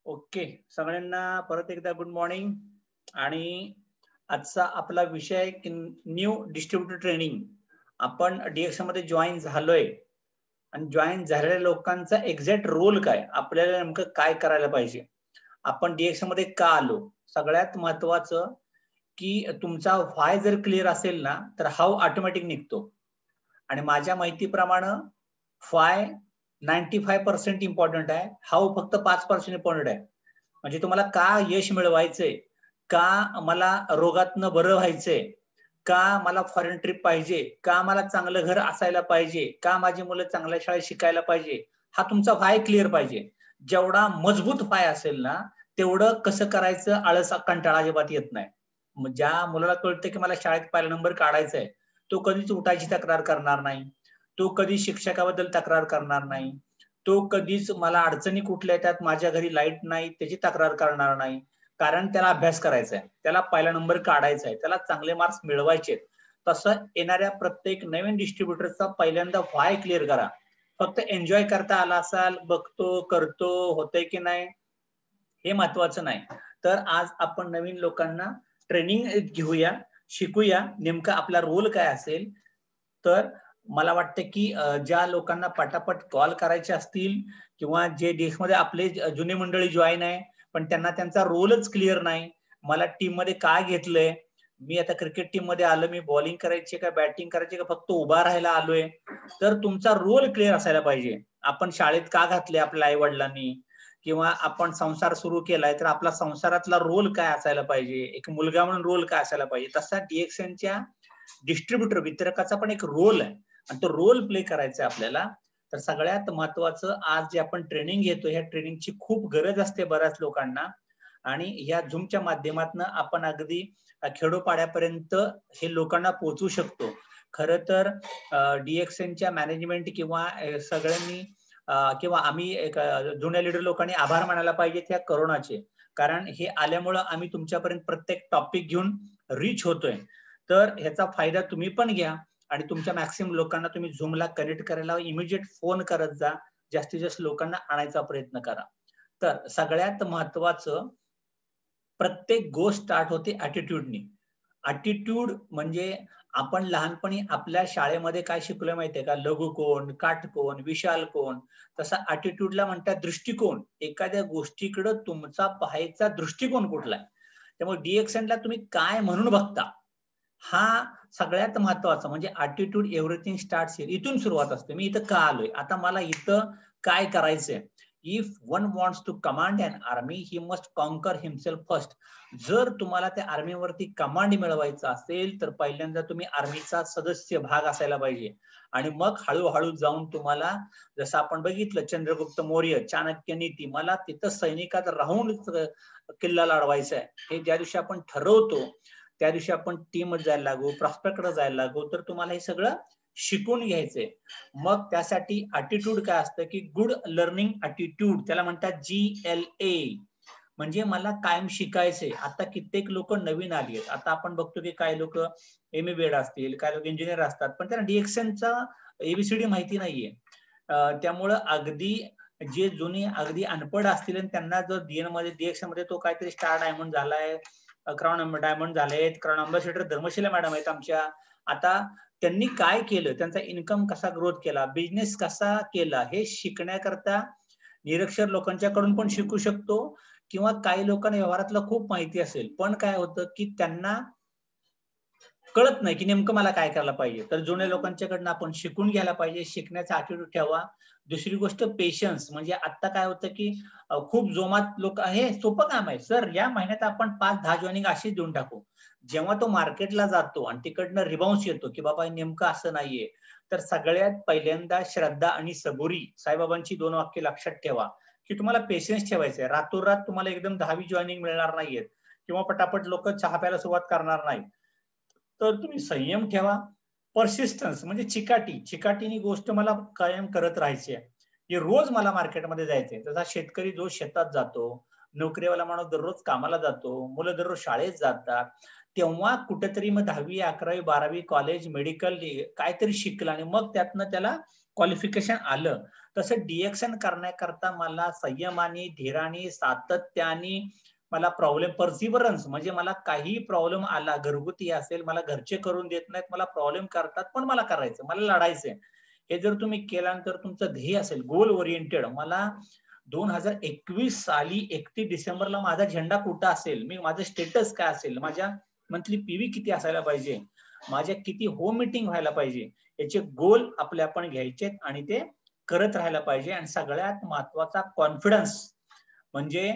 Okay, सगळ्यांना परत एकदा गुड मॉर्निंग. आणि आजचा आपला विषय न्यू डिस्ट्रीब्युटर ट्रेनिंग. आपण डीएक्स मध्ये जॉईन झालोय आणि जॉईन झालेल्या लोकांचा एक्झॅक्ट रोल काय, आपल्याला नेमकं काय करायला पाहिजे, आपण डीएक्स मध्ये का आलो. सगळ्यात महत्वाचं की तुमचा व्हाय जर क्लिअर असेल ना तर हाऊ ऑटोमॅटिक निघतो. आणि माझ्या माहितीप्रमाणे व्हाय 95% इम्पॉर्टंट आहे, हाऊ फक्त 5% इम्पॉर्टंट आहे. म्हणजे तुम्हाला का यश मिळवायचंय, का मला रोगातनं बरं व्हायचंय, का मला फॉरेन ट्रिप पाहिजे, का मला चांगलं घर असायला पाहिजे, का माझी मुलं चांगल्या शाळेत शिकायला पाहिजे, हा तुमचा व्हाय क्लिअर पाहिजे. जेवढा मजबूत व्हाय असेल ना तेवढं कसं करायचं आळस कंटाळा अजिबात येत नाही. ज्या मुलाला कळतं की मला शाळेत पहिला नंबर काढायचा आहे, तो कधीच उठायची तक्रार करणार नाही, तो कधी शिक्षकाबद्दल तक्रार करणार नाही, तो कधीच मला अडचणी कुठल्या येतात, माझ्या घरी लाईट नाही त्याची तक्रार करणार नाही. कारण त्याला अभ्यास करायचा आहे, त्याला पहिला नंबर काढायचा आहे, त्याला चांगले मार्क्स मिळवायचे आहेत. तसं येणाऱ्या प्रत्येक नवीन डिस्ट्रीब्युटरचा पहिल्यांदा व्हाय क्लिअर करा. फक्त एन्जॉय करता आला असाल, बघतो करतो होतंय की नाही हे महत्वाचं नाही. तर आज आपण नवीन लोकांना ट्रेनिंग घेऊया, शिकूया नेमका आपला रोल काय असेल. तर मला वाटतं की ज्या लोकांना पटापट कॉल करायचे असतील किंवा जे डीएक्स मध्ये आपले जुने मंडळी जॉईन आहे पण त्यांना त्यांचा रोलच क्लिअर नाही, मला टीम मध्ये काय घेतलंय, मी आता क्रिकेट टीम मध्ये आलो, मी बॉलिंग करायची का बॅटिंग करायची का फक्त उभा राहायला आलोय. तर तुमचा रोल क्लिअर असायला पाहिजे. आपण शाळेत का घातले आपल्या आई वडिलांनी, किंवा आपण संसार सुरू केलाय तर आपला संसारातला रोल काय असायला पाहिजे, एक मुलगा म्हणून रोल काय असायला पाहिजे. तसा डीएक्सएनच्या डिस्ट्रीब्युटर वितरकाचा पण एक रोल आहे आणि तो रोल प्ले करायचा आहे आपल्याला. तर सगळ्यात महत्वाचं आज जे आपण ट्रेनिंग घेतो, ह्या ट्रेनिंगची खूप गरज असते बऱ्याच लोकांना. आणि या झूमच्या माध्यमातून आपण अगदी खेडोपाड्यापर्यंत हे लोकांना पोहोचू शकतो. खरं तर डीएक्सएनच्या मॅनेजमेंट किंवा सगळ्यांनी किंवा आम्ही एक जुन्या लीडर लोकांनी आभार मानायला पाहिजे त्या करोनाचे. कारण हे आल्यामुळं आम्ही तुमच्यापर्यंत प्रत्येक टॉपिक घेऊन रीच होतोय. तर ह्याचा फायदा तुम्ही पण घ्या आणि तुमच्या मॅक्सिमम लोकांना तुम्ही झूमला कनेक्ट करायला इमिजिएट फोन करत जा, जास्तीत जास्त लोकांना आणायचा प्रयत्न करा. तर सगळ्यात महत्वाचं, प्रत्येक गोष्ट स्टार्ट होते ॲटिट्यूडनी. ॲटिट्यूड म्हणजे आपण लहानपणी आपल्या शाळेमध्ये काय शिकलोय माहितीये का, लघुकोण, काटकोण, विशाल कोण. तसा ॲटिट्यूडला म्हणतात दृष्टिकोन. एखाद्या गोष्टीकडे तुमचा पाहायचा दृष्टिकोन कुठला आहे. त्यामुळे डीएक्सएनला तुम्ही काय म्हणून बघता, हा सगळ्यात महत्वाचा. म्हणजे ॲटिट्यूड एव्हरीथिंग स्टार्ट्स हिअर. इथून सुरुवात असते. मी इथं का आलोय, आता मला इथं काय करायचंय. If one wants to command an army he must conquer himself first. जर तुम्हाला त्या आर्मीवरती कमांड मिळवायचा असेल तर पहिल्यांदा तुम्ही आर्मीचा सदस्य भाग असायला पाहिजे. आणि मग हळूहळू जाऊन तुम्हाला, जसं आपण बघितलं चंद्रगुप्त मौर्य, चाणक्य नीती, मला तिथं सैनिकात राहून किल्ला लढवायचा आहे हे ज्या दिवशी आपण ठरवतो त्या दिवशी आपण टीम जायला लागू, प्रॉस्पेक्टकडे जायला लागू, तर तुम्हाला हे सगळं शिकून घ्यायचंय. मग त्यासाठी ॲटिट्यूड काय असतं की गुड लर्निंग ॲटिट्यूड, त्याला म्हणतात GLA. म्हणजे मला कायम शिकायचंय. आता कित्येक लोक नवीन आली आहेत. आता आपण बघतो की काही लोक MA असतील, काही लोक इंजिनियर असतात, पण त्यांना डीएक्सएनचा ABCD माहिती नाहीये. त्यामुळं अगदी जे जुनी अगदी अनपढ असतील आणि त्यांना जर डीएक्सएन मध्ये तो काहीतरी स्टार डायमंड झालाय, क्राऊन डायमंड झालेत, क्राऊन अम्बॅसिडर धर्मशिला मॅडम आहेत आमच्या. आता त्यांनी काय केलं, त्यांचा इन्कम कसा ग्रोथ केला, बिझनेस कसा केला, हे शिकण्याकरता निरक्षर लोकांच्याकडून पण शिकू शकतो. किंवा काही लोकांना व्यवहारातलं खूप माहिती असेल पण काय होतं की त्यांना कळत नाही की नेमकं मला काय करायला पाहिजे. तर जुन्या लोकांच्याकडनं आपण शिकून घ्यायला पाहिजे, शिकण्याचा ॲटिट्यूड ठेवा. दुसरी गोष्ट पेशन्स. म्हणजे आता काय होतं की खूप जोमात लोक, हे सोपं काम आहे सर, या महिन्यात आपण 5-10 जॉईनिंग अशीच देऊन टाकू. जेव्हा तो मार्केटला जातो आणि तिकडनं रिबाउन्स येतो की बाबा नेमकं असं नाहीये, तर सगळ्यात पहिल्यांदा श्रद्धा आणि सबुरी, साईबाबांची 2 वाक्य लक्षात ठेवा की तुम्हाला पेशन्स ठेवायचे. रातोरात तुम्हाला एकदम 10वी जॉईनिंग मिळणार नाहीये किंवा पटापट लोक चहा प्यायला सुरुवात करणार नाही. तर तुम्ही संयम ठेवा. परसिस्टन्स म्हणजे चिकाटीने गोष्ट मला कायम करत राहायची आहे, की रोज मला मार्केटमध्ये जायचंय. जसा शेतकरी जो शेतात जातो, नोकरीवाला माणूस दररोज कामाला जातो, मुलं दररोज शाळेत जातात, तेव्हा कुठेतरी मग 10वी, 11वी, 12वी, कॉलेज, मेडिकल काहीतरी शिकला आणि मग त्यातनं त्याला क्वालिफिकेशन आलं. तसं डिएक्शन करण्याकरता मला संयमाने, धीराने, सातत्याने मला प्रॉब्लेम पर्सिव्हरन्स म्हणजे मला काही प्रॉब्लेम आला, घरगुती असेल, मला घरचे करून देत नाहीत, मला प्रॉब्लेम करतात, पण मला करायचं, मला लढायचंय. हे जर तुम्ही केल्यानंतर तुमचं ध्येय असेल, गोल ओरिएंटेड, मला 2021 साली 31 डिसेंबरला माझा झेंडा कुठं असेल, मी माझं स्टेटस काय असेल, माझ्या मंथली पीव्ही किती असायला पाहिजे, माझ्या किती होम मीटिंग व्हायला पाहिजे, याचे गोल आपले आपण घ्यायचे आणि ते करत राहायला पाहिजे. आणि सगळ्यात महत्वाचा कॉन्फिडन्स, म्हणजे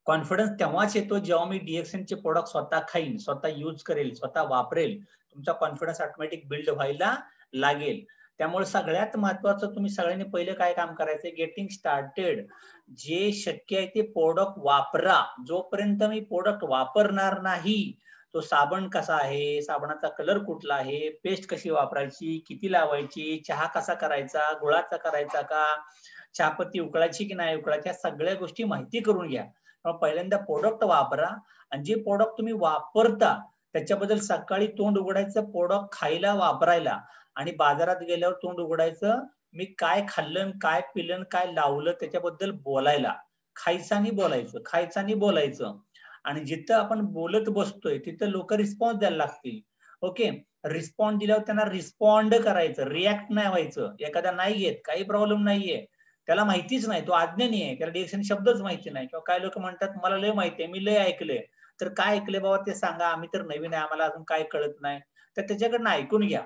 कॉन्फिडन्स तेव्हाच येतो जेव्हा मी डिएक्शनचे प्रोडक्ट स्वतः खाईन, स्वतः यूज करेल, स्वतः वापरेल, तुमचा कॉन्फिडन्स ऑटोमॅटिक बिल्ड व्हायला लागेल. त्यामुळे सगळ्यात महत्वाचं तुम्ही सगळ्यांनी पहिले काय काम करायचंय, गेटिंग स्टार्टेड. जे शक्य आहे ते प्रोडक्ट वापरा. जोपर्यंत मी प्रोडक्ट वापरणार नाही, तो साबण कसा आहे, साबणाचा कलर कुठला आहे, पेस्ट कशी वापरायची, किती लावायची, चहा कसा करायचा, गुळाचा करायचा का, चहापत्ती उकळायची की नाही उकळायची, या सगळ्या गोष्टी माहिती करून घ्या. पहिल्यांदा प्रोडक्ट वापरा आणि जे प्रोडक्ट तुम्ही वापरता त्याच्याबद्दल सकाळी तोंड उघडायचं, प्रोडक्ट खायला वापरायला, आणि बाजारात गेल्यावर तोंड उघडायचं, मी काय खाल्लं, काय पिलं, काय लावलं त्याच्याबद्दल बोलायला. खायचं बोलायचं, खायचं बोलायचं. आणि जिथं आपण बोलत बसतोय तिथं लोक रिस्पॉन्स द्यायला लागतील. ओके, रिस्पॉन्स दिल्यावर त्यांना रिस्पॉन्ड करायचं, रिॲक्ट नाही व्हायचं. एखादा नाही घेत, काही प्रॉब्लेम नाहीये, त्याला माहितीच नाही, तो अज्ञानी आहे, त्याला डिएक्शन शब्दच माहिती नाही. किंवा काही लोक म्हणतात मला लय माहिती आहे, मी लय ऐकलंय. तर काय ऐकलंय बाबा ते सांगा, आम्ही तर नवीन आहे, आम्हाला अजून काय कळत नाही. तर त्याच्याकडनं ऐकून घ्या.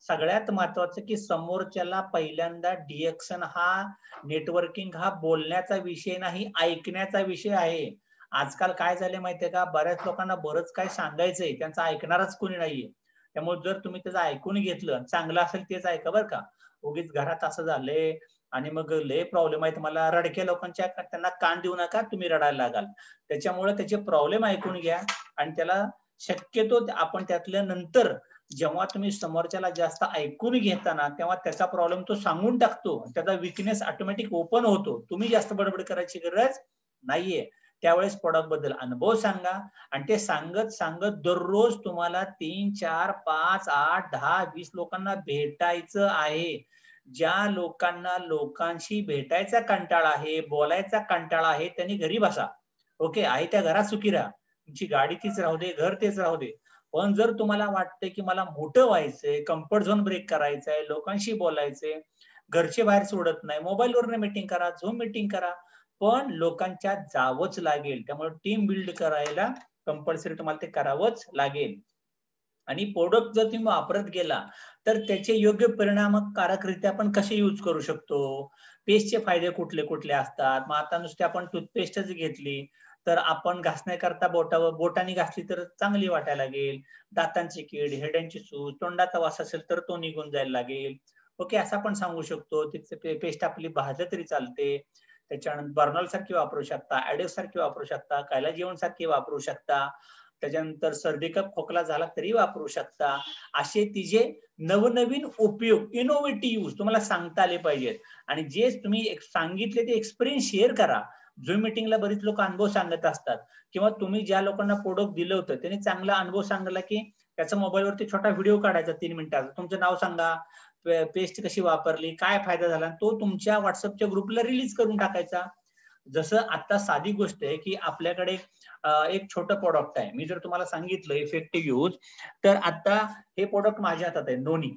सगळ्यात महत्वाचं की समोरच्याला पहिल्यांदा डिएक्शन हा, नेटवर्किंग हा बोलण्याचा विषय नाही, ऐकण्याचा विषय आहे. आजकाल काय झाले माहितीये का, बऱ्याच लोकांना बरंच काय सांगायचंय, त्यांचं ऐकणारच कोणी नाहीये. त्यामुळे जर तुम्ही त्याचं ऐकून घेतलं, चांगलं असेल तेच ऐका बरं का. उगीच घरात असं झालंय आणि मग लय प्रॉब्लेम आहेत, मला रडक्या लोकांच्या त्यांना कान देऊ नका, तुम्ही रडायला लागाल. त्याच्यामुळे त्याचे प्रॉब्लेम ऐकून घ्या आणि त्याला शक्यतो आपण त्यातल्या नंतर जेव्हा तुम्ही समोरच्याला जास्त ऐकून घेताना तेव्हा त्याचा प्रॉब्लेम तो सांगून टाकतो, त्याचा विकनेस ऑटोमॅटिक ओपन होतो. तुम्ही जास्त बडबड करायची गरज नाहीये. त्यावेळेस प्रोडक्ट बद्दल अनुभव सांगा आणि ते सांगत सांगत दररोज तुम्हाला 3, 4, 5, 8, 10, 20 लोकांना भेटायचं आहे. ज्या लोकांना लोकांशी भेटायचा कंटाळा आहे, बोलायचा कंटाळा आहे, त्यांनी घरी बसा. ओके, आहे त्या घरात सुखी राहा. तुमची गाडी तीच राहू दे, घर तेच राहू दे. पण जर तुम्हाला वाटतंय की मला मोठं व्हायचंय, कम्फर्ट झोन ब्रेक करायचंय, लोकांशी बोलायचंय, घरचे बाहेर सोडत नाही, मोबाईलवरनं मीटिंग करा, झूम मीटिंग करा, पण लोकांच्या जावंच लागेल. त्यामुळे टीम बिल्ड करायला कंपल्सरी तुम्हाला ते करावंच लागेल. आणि प्रोडक्ट जर तुम्ही वापरत गेला तर त्याचे योग्य परिणामकारकरित्या आपण कसे यूज करू शकतो, पेस्टचे फायदे कुठले कुठले असतात. मग आता नुसते आपण टूथपेस्टच घेतली तर आपण घासण्याकरता बोटाने घासली तर चांगली वाटायला लागेल, दातांची कीड, हिरड्यांची सूज, तोंडाचा वास असेल तर तो निघून जायला लागेल. ओके, असं आपण सांगू शकतो. तिथे पेस्ट आपली भाजली तरी चालते. त्याच्यानंतर बर्नॉल सारखी वापरू शकता, ऍडेक्स सारखी वापरू शकता, कायलाजीवन सारखी वापरू शकता. त्याच्यानंतर सर्दी कप खोकला झाला तरी वापरू शकता. असे तिचे नवनवीन उपयोग, इनोव्हेटिव्ह यूज तुम्हाला सांगता आले पाहिजेत. आणि जे तुम्ही सांगितले ते एक्सपिरियन्स शेअर करा. झूम मीटिंगला बरीच लोक अनुभव सांगत असतात, किंवा तुम्ही ज्या लोकांना प्रोडक्ट दिलं होतं त्यांनी चांगला अनुभव सांगला की त्याचा मोबाईलवरती छोटा व्हिडिओ काढायचा 3 मिनिटाचा, तुमचं नाव सांगा, पेस्ट कशी वापरली, काय फायदा झाला, तो तुमच्या व्हॉट्सअपच्या ग्रुपला रिलीज करून टाकायचा. जसं आता साधी गोष्ट आहे की आपल्याकडे एक छोटं प्रोडक्ट आहे, मी जर तुम्हाला सांगितलं इफेक्टिव्ह यूज, तर आता हे प्रोडक्ट माझ्या हातात आहे, नोनी.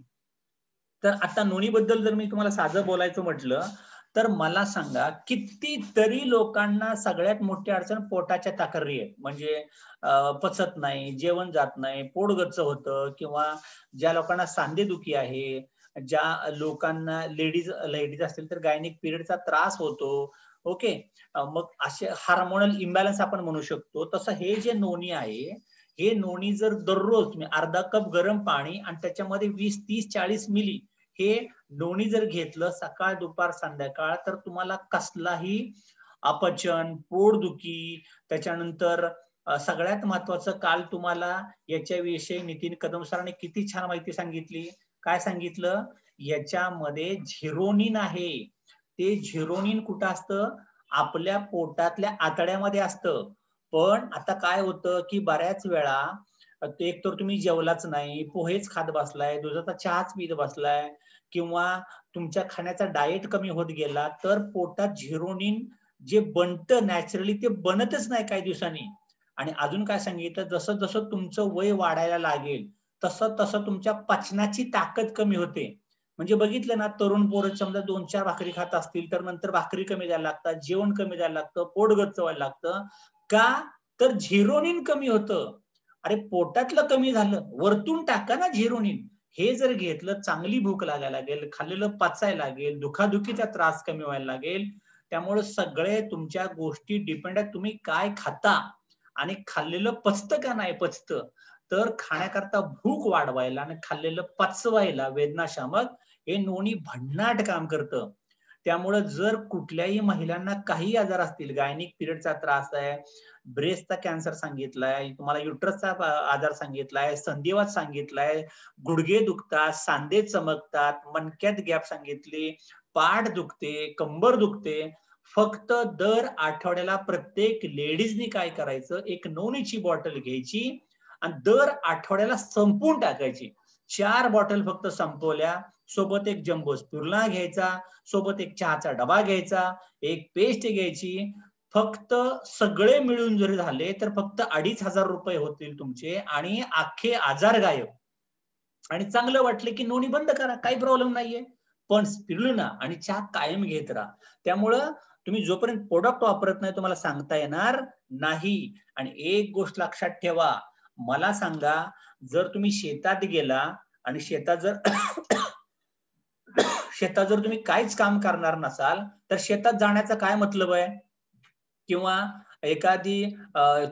तर आता नोनी बद्दल जर मी तुम्हाला साधं बोलायचं म्हटलं तर मला सांगा, कितीतरी लोकांना सगळ्यात मोठी अडचण पोटाच्या तक्रारी आहेत. म्हणजे पचत नाही, जेवण जात नाही, पोट गच्च होतं, किंवा ज्या लोकांना सांधेदुखी आहे, ज्या लोकांना लेडीज असतील तर गायनिक पिरियडचा त्रास होतो. ओके, मग असे हार्मोनल इम्बॅलन्स आपण म्हणू शकतो. तसं हे जे नोनी आहे, हे नोनी जर दररोज तुम्ही अर्धा कप गरम पाणी आणि त्याच्यामध्ये 20, 30, 40 मिली हे नोनी जर घेतलं सकाळ, दुपार, संध्याकाळ, तर तुम्हाला कसलाही अपचन, पोटदुखी, त्याच्यानंतर सगळ्यात महत्वाचं, काल तुम्हाला याच्याविषयी नितीन कदम सरांनी किती छान माहिती सांगितली. काय सांगितलं, याच्यामध्ये झिरोनिन आहे. ते झिरोनिन कुठं असतं, आपल्या पोटातल्या आतड्यामध्ये असतं. पण आता काय होतं की बऱ्याच वेळा एक तर तुम्ही जेवलाच नाही, पोहेच खात बसलाय, दुधाचा चहाच पीत बसलाय, किंवा तुमच्या खाण्याचा डाएट कमी होत गेला, तर पोटात झिरोनिन जे बनतं नॅचरली ते बनतच नाही काही दिवसांनी. आणि अजून काय सांगितलं, जसं जसं तुमचं वय वाढायला लागेल तसं तसं तुमच्या पचनाची ताकद कमी होते. म्हणजे बघितलं ना, तरुण पोरं समजा 2-4 भाकरी खात असतील तर नंतर भाकरी कमी द्यायला लागतात, जेवण कमी द्यायला लागतं, पोट गच्च व्हायला लागतं. का? तर झिरोनिन कमी होतं. अरे पोटातलं कमी झालं, वरतून टाका ना झिरोनिन. हे जर घेतलं, चांगली भूक लागायला लागेल, खाल्लेलं पचायला लागेल, दुखादुखीचा त्रास कमी व्हायला लागेल. त्यामुळे सगळे तुमच्या गोष्टी डिपेंड आहेत तुम्ही काय खाता आणि खाल्लेलं पचतं का नाही पचतं. तर खाण्याकरता भूक वाढवायला आणि खाल्लेलं पचवायला वेदनाशामक हे दोन्ही भन्नाट काम करतं. त्यामुळे जर कुठल्याही महिलांना काही आजार असतील, गायनिक पिरियडचा त्रास आहे, ब्रेस्टचा कॅन्सर सांगितलाय, तुम्हाला युट्रसचा आजार सांगितलाय, संधिवात सांगितलाय, गुडघे दुखतात, सांधे चमकतात, मणक्यात गॅप सांगितली, पाठ दुखते, कंबर दुखते, फक्त दर आठवड्याला प्रत्येक लेडीजनी काय करायचं, एक नोनीची बॉटल घ्यायची आणि दर आठवड्याला संपवून टाकायची. 4 बॉटल फक्त संपवल्या, सोबत एक जम्बो स्पिरुलिना घ्यायचा, सोबत एक चहाचा डबा घ्यायचा, एक पेस्ट घ्यायची. फक्त सगळे मिळून जरी झाले तर फक्त 2,500 रुपये होतील तुमचे आणि अख्खे आजार गायब. आणि चांगलं वाटलं की नोनी बंद करा, काही प्रॉब्लेम नाहीये. पण स्पिरुलिना आणि चहा कायम घेत राहा. त्यामुळं तुम्ही जोपर्यंत प्रोडक्ट वापरत नाही तुम्हाला सांगता येणार नाही. आणि एक गोष्ट लक्षात ठेवा, मला सांगा, जर तुम्ही शेतात गेला आणि शेतात जर शेतात जर तुम्ही काहीच काम करणार नसाल तर शेतात जाण्याचा काय मतलब आहे? किंवा एखादी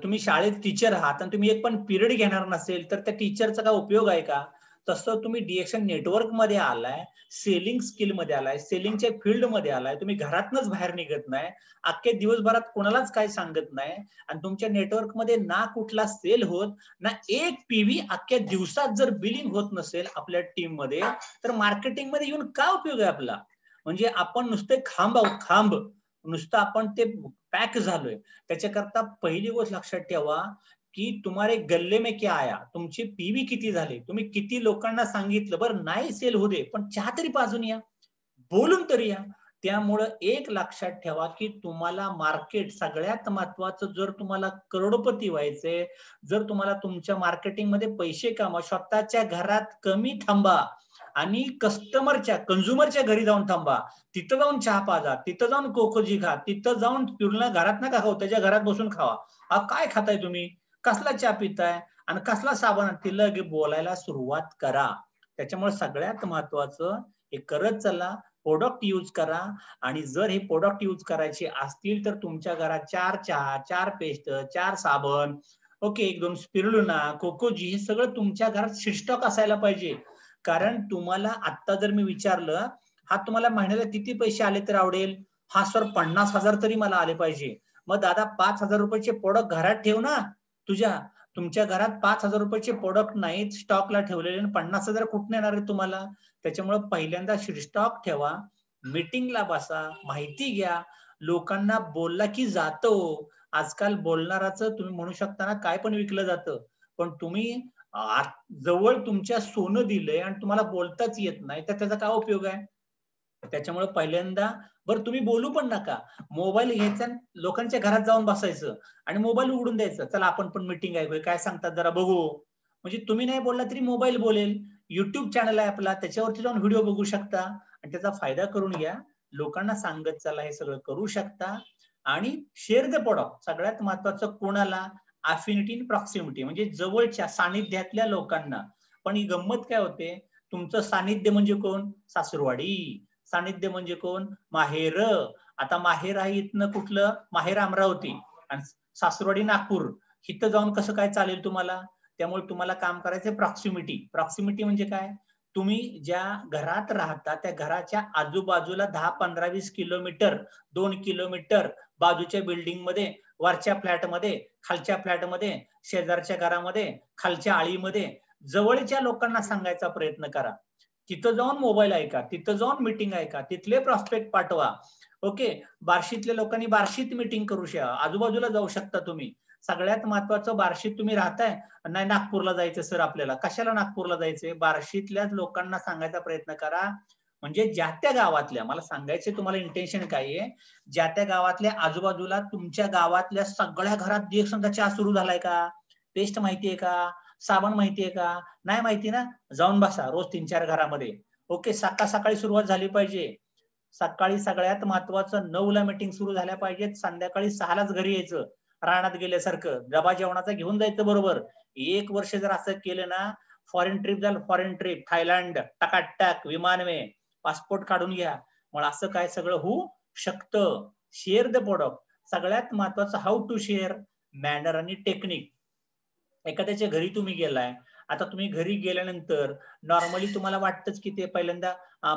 तुम्ही शाळेत टीचर आहात आणि तुम्ही एक पण पिरियड घेणार नसेल तर त्या टीचरचा काय उपयोग आहे का? तसं तुम्ही डिएक्शन नेटवर्क मध्ये आलाय, सेलिंग स्किल मध्ये आलाय, सेलिंगच्या फील्ड मध्ये आलाय, तुम्ही घरातनच बाहेर निघत नाही, अख्ख्या दिवसभरात कोणालाच काय सांगत नाही आणि तुमच्या नेटवर्क मध्ये ना कुठला सेल होत ना एक पीव्ही अख्ख्या दिवसात जर बिलिंग होत नसेल आपल्या टीम मध्ये, तर मार्केटिंग मध्ये येऊन काय उपयोग आहे आपला? म्हणजे आपण नुसते खांब आहोत, खांब. नुसतं आपण ते पॅक झालोय. त्याच्याकरता पहिली गोष्ट लक्षात ठेवा की तुम्हारे गल्ले में क्या आया, तुमचे पीव्ही किती झाले, तुम्ही किती लोकांना सांगितलं, बरं नाही सेल होऊ दे पण चहा तरी पाजून या, बोलून तरी या. त्यामुळं एक लक्षात ठेवा की तुम्हाला मार्केट सगळ्यात महत्वाचं, जर तुम्हाला करोडपती व्हायचंय, जर तुम्हाला तुमच्या मार्केटिंग मध्ये पैसे कमवा, स्वतःच्या घरात कमी थांबा आणि कस्टमरच्या कंझ्युमरच्या घरी जाऊन थांबा. तिथं जाऊन चहा पाजा, तिथं जाऊन कोकोजी खा, तिथं जाऊन पिरुलिना घरात नका खाऊ, त्याच्या घरात बसून खावा. काय खाताय तुम्ही, कसला चहा पिताय आणि कसला साबण, तिला बोलायला सुरुवात करा. त्याच्यामुळे सगळ्यात महत्वाचं हे करत चला, प्रोडक्ट यूज करा. आणि जर हे प्रोडक्ट यूज करायचे असतील तर तुमच्या घरात 4 चहा, 4 पेस्ट, 4 साबण, ओके, 1-2 स्पिरुलिना, कोकोजी, हे सगळं तुमच्या घरात शिस्टॉक असायला पाहिजे. कारण तुम्हाला आता जर मी विचारलं, हा तुम्हाला महिन्याला किती पैसे आले तर आवडेल? हा सर 50,000 तरी मला आले पाहिजे. मग दादा 5,000 रुपयाचे प्रोडक्ट घरात ठेव ना तुझ्या. तुमच्या घरात 5,000 रुपयाचे प्रोडक्ट नाहीत स्टॉकला ठेवलेले आणि 50,000 कुठून येणार आहे तुम्हाला? त्याच्यामुळे पहिल्यांदा स्टॉक ठेवा, मीटिंगला बसा, माहिती घ्या, लोकांना बोलला की जातो. आजकाल बोलणाराचं तुम्ही म्हणू शकता ना काय पण विकलं जातं. पण तुम्ही जवळ तुमच्या सोनं दिलंय आणि तुम्हाला बोलताच येत नाही तर त्याचा काय उपयोग आहे? त्याच्यामुळे पहिल्यांदा, बरं तुम्ही बोलू पण नका, मोबाईल घ्यायचा, लोकांच्या घरात जाऊन बसायचं आणि मोबाईल उघडून द्यायचं, चला आपण पण मीटिंग आहे, काय सांगतात जरा बघू. म्हणजे तुम्ही नाही बोलला तरी मोबाईल बोलेल. युट्यूब चॅनल आहे आपला, त्याच्यावरती जाऊन व्हिडिओ बघू शकता आणि त्याचा फायदा करून घ्या. लोकांना सांगत चला, हे सगळं करू शकता. आणि शेअर द प्रोडक्ट, सगळ्यात महत्वाचं कोणाला? अफिनिटी, प्रॉक्सिमिटी, म्हणजे जवळच्या सानिध्यातल्या लोकांना. पण ही गंमत काय होते, तुमचं सानिध्य म्हणजे कोण? सासूरवाडी. सानिध्य म्हणजे कोण? माहेर. आता माहेर आहे इथनं कुठलं? माहेर अमरावती आणि सासूरवाडी नागपूर. इथं जाऊन कसं काय चालेल तुम्हाला? त्यामुळे तुम्हाला काम करायचं प्रॉक्सिमिटी. प्रॉक्सिमिटी म्हणजे काय? तुम्ही ज्या घरात राहता त्या घराच्या आजूबाजूला 10, 15, 20 किलोमीटर, 2 किलोमीटर बाजूच्या बिल्डिंग मध्ये, वरच्या फ्लॅटमध्ये, खालच्या फ्लॅटमध्ये, शेजारच्या घरामध्ये, खालच्या आळीमध्ये, जवळच्या लोकांना सांगायचा प्रयत्न करा. तिथं जाऊन मोबाईल ऐका, तिथं जाऊन मीटिंग ऐका, तिथले प्रॉस्पेक्ट पाठवा. ओके, बार्शीतल्या लोकांनी बार्शीत मीटिंग करू शकता, आजूबाजूला जाऊ शकता तुम्ही. सगळ्यात महत्वाचं, बार्शीत तुम्ही राहताय, नाही नागपूरला जायचं सर आपल्याला, कशाला नागपूरला जायचंय? बार्शीतल्याच लोकांना सांगायचा प्रयत्न करा. म्हणजे ज्या त्या गावातल्या, मला सांगायचे तुम्हाला इंटेन्शन काय आहे, ज्या त्या गावातल्या आजूबाजूला तुमच्या गावातल्या सगळ्या घरात दिवसांचा चहा सुरू झालाय का? पेस्ट माहितीये का? साबण माहितीये का? नाही माहिती ना, जाऊन बसा रोज 3-4 घरामध्ये. ओके, सकाळी सुरुवात झाली पाहिजे. सकाळी सगळ्यात महत्वाचं 9ला मीटिंग सुरू झाल्या पाहिजेत, संध्याकाळी 6लाच घरी यायचं. रानात गेल्यासारखं डबा जेवणाचा घेऊन जायचं बरोबर. 1 वर्ष जर असं केलं ना, फॉरेन ट्रिप झालं, फॉरेन ट्रिप, थायलंड, टकाटक विमानवे, पासपोर्ट काढून घ्या. मग असं काय सगळं होऊ शकतं. Share the product. सगळ्यात महत्वाचं हाऊ टू शेअर, मॅनर आणि टेक्निक. एखाद्याच्या घरी तुम्ही गेलाय, आता तुम्ही घरी गेल्यानंतर नॉर्मली तुम्हाला वाटतंच की ते पहिल्यांदा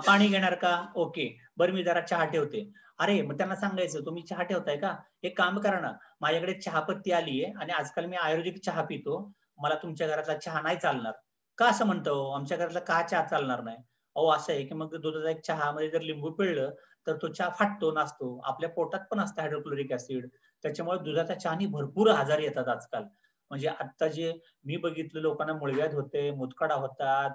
पाणी घेणार का? ओके, बरं मी जरा चहा ठेवते. अरे मग त्यांना सांगायचं, तुम्ही चहा ठेवताय का? एक काम करा ना, माझ्याकडे चहापत्ती आली आहे आणि आजकाल मी आयुर्वेदिक चहा पितो, मला तुमच्या घरातला चहा नाही चालणार. का असं म्हणतो? आमच्या घरातला का चहा चालणार नाही? अहो असं आहे की मग दुधाचा एक चहामध्ये जर लिंबू पिळलं तर तो चहा फाटतो, नसतो. आपल्या पोटात पण असतं हायड्रोक्लोरिक ऍसिड. त्याच्यामुळे दुधाच्या चहानी भरपूर आजार येतात आजकाल. म्हणजे आता जे मी बघितलं, लोकांना मुळव्याध होते, मुतखडा होतात,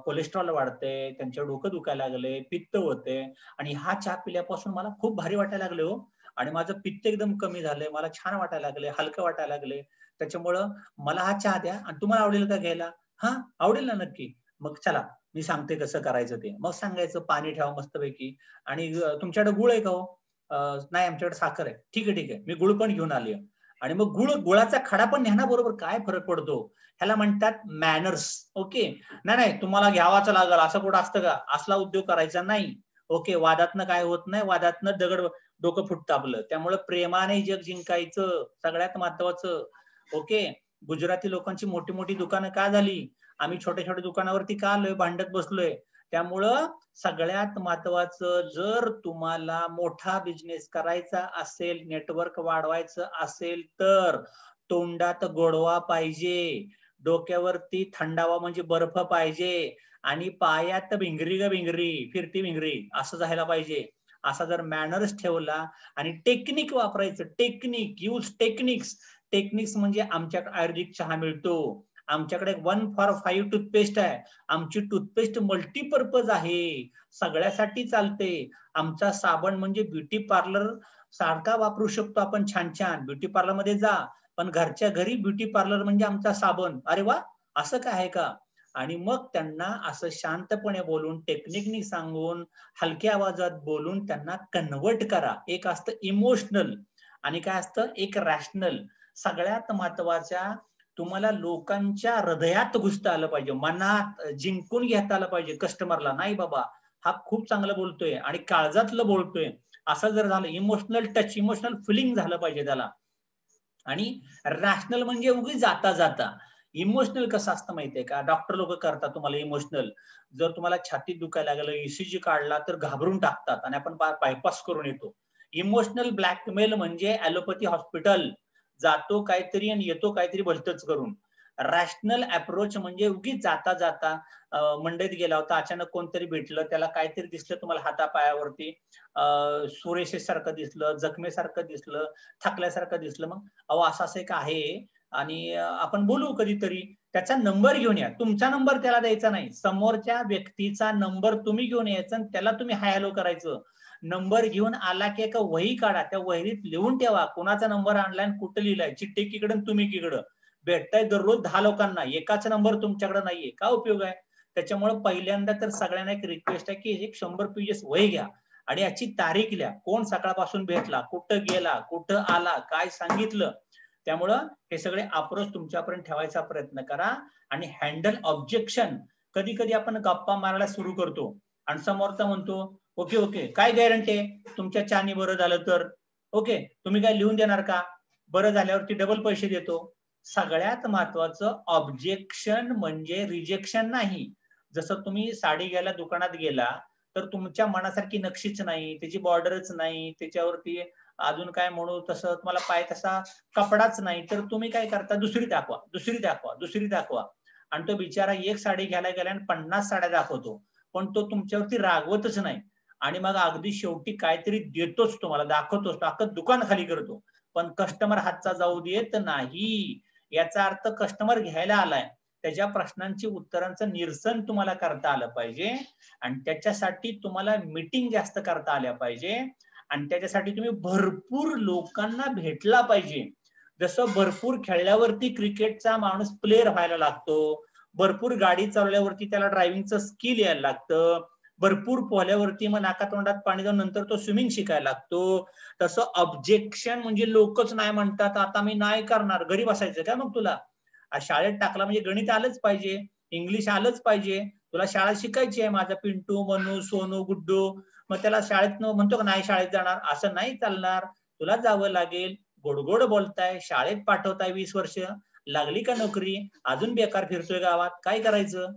कोलेस्ट्रॉल वाढते, त्यांच्या डोकं दुखायला लागले, पित्त होते. आणि हा चहा पिल्यापासून मला खूप भारी वाटायला लागले हो. आणि माझं पित्त एकदम कमी झालंय, मला छान वाटायला लागले, हलकं वाटायला लागले. त्याच्यामुळं मला हा चहा द्या आणि तुम्हाला आवडेल का घ्यायला? हा, आवडेल ना नक्की. मग चला मी सांगते कसं करायचं ते. मग सांगायचं पाणी ठेवा मस्तपैकी आणि तुमच्याकडे गुळ आहे का हो? नाही आमच्याकडे साखर आहे. ठीक आहे ठीक आहे, मी गुळ पण घेऊन आले. आणि मग गुळाचा खडा पण न्या ना बरोबर, काय फरक पडतो? ह्याला म्हणतात मॅनर्स. ओके, नाही नाही तुम्हाला घ्यावाच लागल असं कुठं असतं का? असला उद्योग करायचा नाही. ओके, वादातनं काय होत नाही, वादातनं दगड डोकं फुटतं आपलं. त्यामुळे प्रेमाने जग जिंकायचं सगळ्यात महत्वाचं. ओके, गुजराती लोकांची मोठी मोठी दुकानं का झाली? आम्ही छोट्या छोट्या दुकानावरती का आलोय, भांडत बसलोय? त्यामुळं सगळ्यात महत्वाचं, जर तुम्हाला मोठा बिझनेस करायचा असेल, नेटवर्क वाढवायचं असेल, तर तोंडात गोडवा पाहिजे, डोक्यावरती थंडावा म्हणजे बर्फ पाहिजे आणि पायात भिंगरी ग भिंगरी, फिरती भिंगरी असं जायला पाहिजे. असा जर मॅनर्स ठेवला आणि टेक्निक वापरायचं, टेक्निक, यूज टेक्निक्स. टेक्निक्स म्हणजे आमच्याकडे आयुर्वेदिक चहा मिळतो, आमच्याकडे 1 for 5 टूथपेस्ट आहे, आमची टूथपेस्ट मल्टीपर्पज आहे, सगळ्यासाठी चालते. आमचा साबण म्हणजे ब्युटी पार्लर सारखा वापरू शकतो आपण, छान छान. ब्युटी पार्लर मध्ये जा, पण घरच्या घरी ब्युटी पार्लर म्हणजे आमचा साबण. अरे वा, असं काय आहे का? आणि मग त्यांना असं शांतपणे बोलून, टेक्निकनी सांगून, हलक्या आवाजात बोलून त्यांना कन्वर्ट करा. एक असतं इमोशनल आणि काय असतं एक रॅशनल. सगळ्यात महत्वाच्या, तुम्हाला लोकांच्या हृदयात घुसता आलं पाहिजे, मनात जिंकून घेता आलं पाहिजे कस्टमरला. नाही बाबा, हा खूप चांगलं बोलतोय आणि काळजातलं बोलतोय, असं जर झालं, इमोशनल टच, इमोशनल फिलिंग झालं पाहिजे त्याला. आणि रॅशनल म्हणजे उगी जाता जाता. इमोशनल कसं असतं माहितीये का? डॉक्टर लोक करतात तुम्हाला इमोशनल. जर तुम्हाला छातीत दुखायला लागलं, ईसीजी काढला तर घाबरून टाकतात आणि आपण बायपास करून येतो. इमोशनल ब्लॅकमेल म्हणजे ऍलोपॅथी हॉस्पिटल, जातो काहीतरी आणि येतो काहीतरी भलतच करून. रॅशनल अप्रोच म्हणजे उगीच जाता जाता मंडईत गेला होता, अचानक कोणतरी भेटलं, त्याला काहीतरी दिसलं तुम्हाला हातापायावरती, सारखं दिसलं, जखमेसारखं दिसलं, थकल्यासारखं दिसलं, मग अहो असं असं एक आहे आणि आपण बोलू कधीतरी. त्याचा नंबर घेऊन या. तुमचा नंबर त्याला द्यायचा नाही, समोरच्या व्यक्तीचा नंबर तुम्ही घेऊन यायचा आणि त्याला तुम्ही हाय हॅलो करायचं. नंबर घेऊन आला की एक वही काढा, त्या वहीत लिहून ठेवा कोणाचा नंबर आणलाय आणि कुठं लिहिलाय. चिठ्ठी एकीकडं तुम्ही एकीकडं. भेटताय दररोज 10 लोकांना, एकाच नंबर तुमच्याकडे नाहीये, काय उपयोग आहे? त्याच्यामुळे पहिल्यांदा तर सगळ्यांना एक रिक्वेस्ट आहे की एक 100 पेजेस वही घ्या आणि याची तारीख लिहा. कोण सकाळपासून भेटला, कुठं गेला, कुठं आला, काय सांगितलं. त्यामुळं हे सगळे अप्रोच तुमच्यापर्यंत ठेवायचा प्रयत्न करा. आणि हँडल ऑब्जेक्शन. कधी कधी आपण गप्पा मारायला सुरू करतो आणि समोरचा म्हणतो ओके ओके, काय गॅरंटी आहे तुमच्या चहानी बरं झालं तर? ओके, तुम्ही काय लिहून देणार का? बरं झाल्यावरती डबल पैसे देतो. सगळ्यात महत्वाचं, ऑब्जेक्शन म्हणजे रिजेक्शन नाही. जसं तुम्ही साडी घ्यायला दुकानात गेला तर तुमच्या मनासारखी नक्षीच नाही, त्याची बॉर्डरच नाही, त्याच्यावरती अजून काय म्हणू तसं तुम्हाला पाय तसा कपडाच नाही, तर तुम्ही काय करता? दुसरी दाखवा, दुसरी दाखवा, दुसरी दाखवा. आणि तो बिचारा एक साडी घ्यायला गेला आणि 50 साड्या दाखवतो. पण तो तुमच्यावरती रागवतच नाही आणि मग अगदी शेवटी काहीतरी देतोच, तुम्हाला दाखवतोच, अख्खं दुकान खाली करतो, पण कस्टमर हातचा जाऊ देत नाही. याचा अर्थ कस्टमर घ्यायला आलाय, त्याच्या प्रश्नांची उत्तरांचं निरसन तुम्हाला करता आलं पाहिजे आणि त्याच्यासाठी तुम्हाला मीटिंग जास्त करता आल्या पाहिजे आणि त्याच्यासाठी तुम्ही भरपूर लोकांना भेटला पाहिजे. जसं भरपूर खेळल्यावरती क्रिकेटचा माणूस प्लेयर व्हायला लागतो, भरपूर गाडी चालवल्यावरती त्याला ड्रायव्हिंगचं स्किल यायला लागतं, भरपूर पोहल्यावरती मग नाकातोंडात पाणी जाऊन नंतर तो स्विमिंग शिकायला लागतो. तसं ऑब्जेक्शन म्हणजे लोकच नाही म्हणतात, आता मी नाही करणार, घरी बसायचं का मग तुला? शाळेत टाकला म्हणजे गणित आलंच पाहिजे, इंग्लिश आलंच पाहिजे, तुला शाळा शिकायची आहे, माझा पिंटू, मनू, सोनू, गुड्डू. मग त्याला शाळेत म्हणतो का नाही शाळेत जाणार? असं नाही चालणार, तुला जावं लागेल. गोड बोलताय, शाळेत पाठवताय, 20 वर्ष लागली का नोकरी, अजून बेकार फिरतोय गावात, काय करायचं?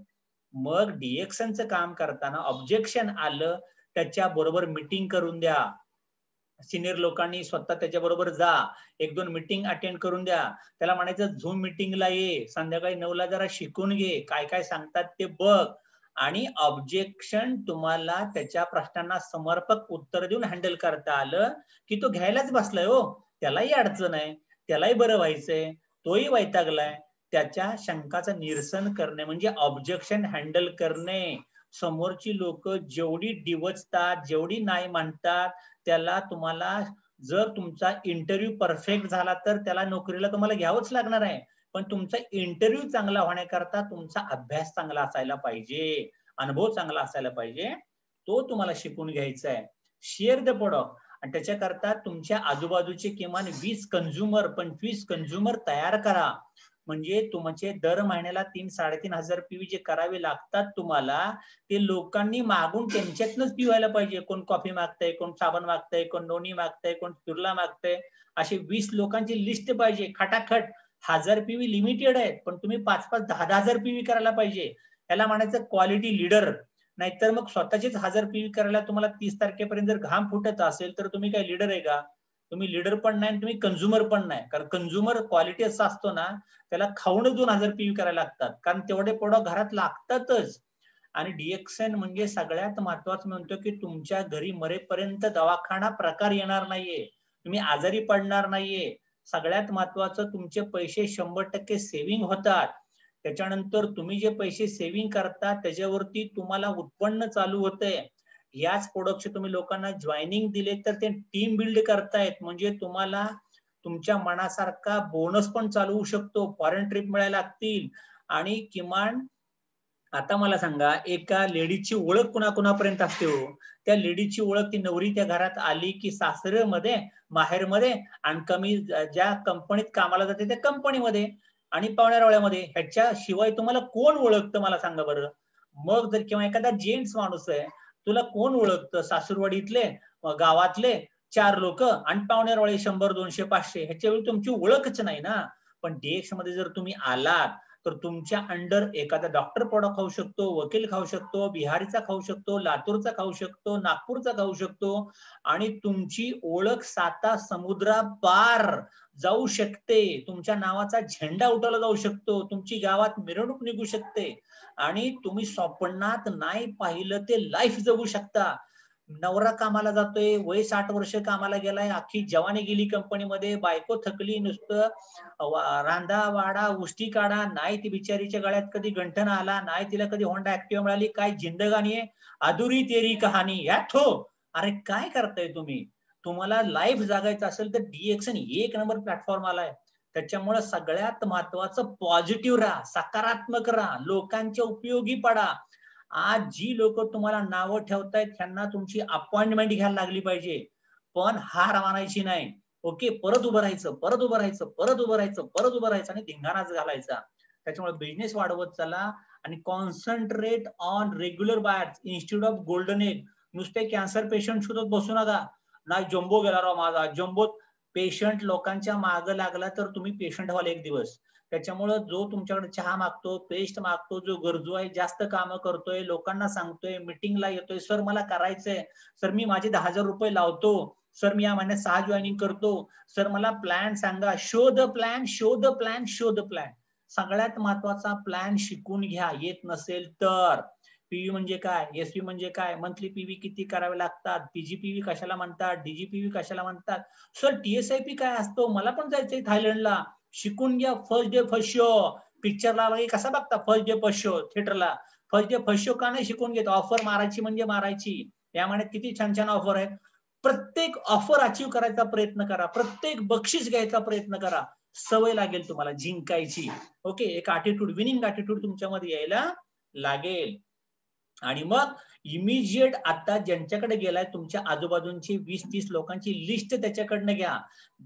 मग डिएक्शनचं काम करताना ऑब्जेक्शन आलं, त्याच्या बरोबर मीटिंग करून द्या. सिनियर लोकांनी स्वतः त्याच्याबरोबर जा, 1-2 मीटिंग अटेंड करून द्या. त्याला म्हणायचं झूम मीटिंगला ये, संध्याकाळी 9ला जरा शिकून घे, काय काय सांगतात ते बघ. आणि ऑब्जेक्शन तुम्हाला त्याच्या प्रश्नांना समर्पक उत्तर देऊन हँडल करता आलं की तो घ्यायलाच बसलाय हो, त्यालाही अडचण आहे, त्यालाही बरं व्हायचंय, तोही वैतागलाय. त्याच्या शंकाचं निरसन करणे म्हणजे ऑब्जेक्शन हँडल करणे. समोरची लोक जेवढी डिवचतात, जेवढी नाही म्हणतात, त्याला तुम्हाला जर तुमचा इंटरव्ह्यू परफेक्ट झाला तर त्याला नोकरीला तुम्हाला घ्यावंच लागणार आहे. पण तुमचा इंटरव्ह्यू चांगला होण्याकरता तुमचा अभ्यास चांगला असायला पाहिजे, अनुभव चांगला असायला पाहिजे, तो तुम्हाला शिकून घ्यायचा आहे. शेअर द प्रोडक्ट आणि त्याच्याकरता तुमच्या आजूबाजूचे किमान 20 कंझ्युमर 25 कंझ्युमर तयार करा. म्हणजे तुमचे दर महिन्याला 3-3.5 PV जे करावे लागतात तुम्हाला, ते लोकांनी मागून त्यांच्यातनच पिवायला पाहिजे. कोण कॉफी मागतंय, कोण साबण मागतंय, कोण लोणी मागतंय, कोण चुरला मागतंय. अशी 20 लोकांची लिस्ट पाहिजे खटाखट. 1000 PV लिमिटेड आहेत, पण तुम्ही 5-5, 10,000 PV करायला पाहिजे. याला म्हणायचं क्वालिटी लीडर. नाहीतर मग स्वतःचेच 1000 PV करायला तुम्हाला 30 तारखेपर्यंत जर घाम फुटत असेल तर तुम्ही काय लीडर आहे का? तुम्ही लीडर पण नाही, तुम्ही कंझ्युमर पण नाही. कारण कंझ्युमर क्वालिटी असा असतो ना, त्याला खाऊन 2000 PV करायला लागतात, कारण तेवढे प्रोडक्ट घरात लागतातच. आणि डिएक्शन म्हणजे सगळ्यात महत्वाचं म्हणतो की तुमच्या घरी मरेपर्यंत दवाखाना प्रकार येणार नाहीये, तुम्ही आजारी पडणार नाहीये. सगळ्यात महत्वाचं तुमचे पैसे 100% सेव्हिंग होतात. त्याच्यानंतर तुम्ही जे पैसे सेव्हिंग करता त्याच्यावरती तुम्हाला उत्पन्न चालू होते. याच प्रोडक्टचे तुम्ही लोकांना जॉईनिंग दिले तर ते टीम बिल्ड करतायत, म्हणजे तुम्हाला तुमच्या मनासारखा बोनस पण चालू होऊ शकतो, फॉरेन ट्रिप मिळायला लागतील. आणि किमान आता मला सांगा, एका लेडीची ओळख कुणाकुणापर्यंत असते हो? त्या लेडीची ओळख, ती नवरी त्या घरात आली की सासरमध्ये, माहेरमध्ये, आणि कमी ज्या कंपनीत कामाला जाते त्या कंपनीमध्ये आणि पाहुण्यारावळ्यामध्ये. ह्याच्याशिवाय तुम्हाला कोण ओळखतं मला सांगा बरं? मग जर किंवा एखादा जेंट्स माणूस आहे, तुला कोण ओळखतं? सासूरवाडीतले, गावातले 4 लोक आणि पाहुण्यारावळे 100, 200, 500. ह्याच्या वेळी तुमची ओळखच नाही ना. पण डीएक्स मध्ये जर तुम्ही आलात तर तुमच्या अंडर एखादा डॉक्टर प्रोडक्ट खाऊ शकतो, वकील खाऊ शकतो, बिहारीचा खाऊ शकतो, लातूरचा खाऊ शकतो, नागपूरचा खाऊ शकतो, आणि तुमची ओळख 7 समुद्रा पार जाऊ शकते. तुमच्या नावाचा झेंडा उठवला जाऊ शकतो, तुमची गावात मिरवणूक निघू शकते आणि तुम्ही स्वप्नात नाही पाहिलं ते लाईफ जगू शकता. नवरा कामाला जातोय, वय 60 वर्ष कामाला गेलाय, अख्खी जवानी गेली कंपनीमध्ये, बायको थकली, नुसतं रांधा वाडा उष्टी काढा, नाही ती बिचारीच्या गळ्यात कधी गंठन आला, नाही तिला कधी होंडा ऍक्टिव्हा मिळाली, काय जिंदगानी आहे, अधुरी तेरी कहाणी यात हो. अरे काय करताय तुम्ही? तुम्हाला लाईफ जगायचं असेल तर डीएक्शन 1 नंबर प्लॅटफॉर्म आलाय. त्याच्यामुळे सगळ्यात महत्वाचं पॉझिटिव्ह राहा, सकारात्मक राहा, लोकांच्या उपयोगी पडा. आज जी लोक तुम्हाला नावं ठेवतायत त्यांना तुमची अपॉइंटमेंट घ्यायला लागली पाहिजे, पण हार मानायची नाही. ओके, परत उभं राहायचं, परत उभं राहायचं, परत उभं राहायचं, परत उभं राहायचं आणि धिंगाणाच घालायचा. त्याच्यामुळे बिझनेस वाढवत चला आणि concentrate on regular buyers institute of golden egg. नुसते कॅन्सर पेशंट शोधत बसू नका. नाही जम्बो गेला राव माझा, जम्बो पेशंट लोकांच्या माग लागला तर तुम्ही पेशंट व्हाल एक दिवस. त्याच्यामुळे जो तुमच्याकडे चहा मागतो, पेस्ट मागतो, जो गरजू आहे, जास्त कामं करतोय, लोकांना सांगतोय, मीटिंगला येतोय, सर मला करायचंय, सर मी माझे 10,000 रुपये लावतो, सर मी या महिन्यात 6 जॉईनिंग करतो, सर मला प्लॅन सांगा, show the plan, show the plan, show the plan. सगळ्यात महत्वाचा प्लॅन शिकून घ्या, येत नसेल तर. पीव्ही म्हणजे काय, एसपी म्हणजे काय, मंथली पीव्ही किती करावे लागतात, पीजीपीव्ही कशाला म्हणतात, डीजीपीव्ही कशाला म्हणतात. सर टीएसआयपी काय असतो, मला पण जायचंय थायलंडला, शिकून घ्या. फर्स्ट डे फर्स्ट शो पिक्चरला कसा बघता, फर्स्ट डे फर्स्ट शो थिएटरला, फर्स्ट डे फर्स्ट शो का नाही शिकून घेत. ऑफर मारायची म्हणजे मारायची. या महिन्यात किती छान छान ऑफर आहेत. प्रत्येक ऑफर अचीव्ह करायचा प्रयत्न करा, प्रत्येक बक्षीस घ्यायचा प्रयत्न करा. सवय लागेल तुम्हाला जिंकायची. ओके, एक ॲटिट्यूड, विनिंग ॲटिट्यूड तुमच्यामध्ये यायला लागेल. आणि मग इमिजिएट आता ज्यांच्याकडे गेलाय तुमच्या आजूबाजूची 20-30 लोकांची लिस्ट त्याच्याकडनं घ्या.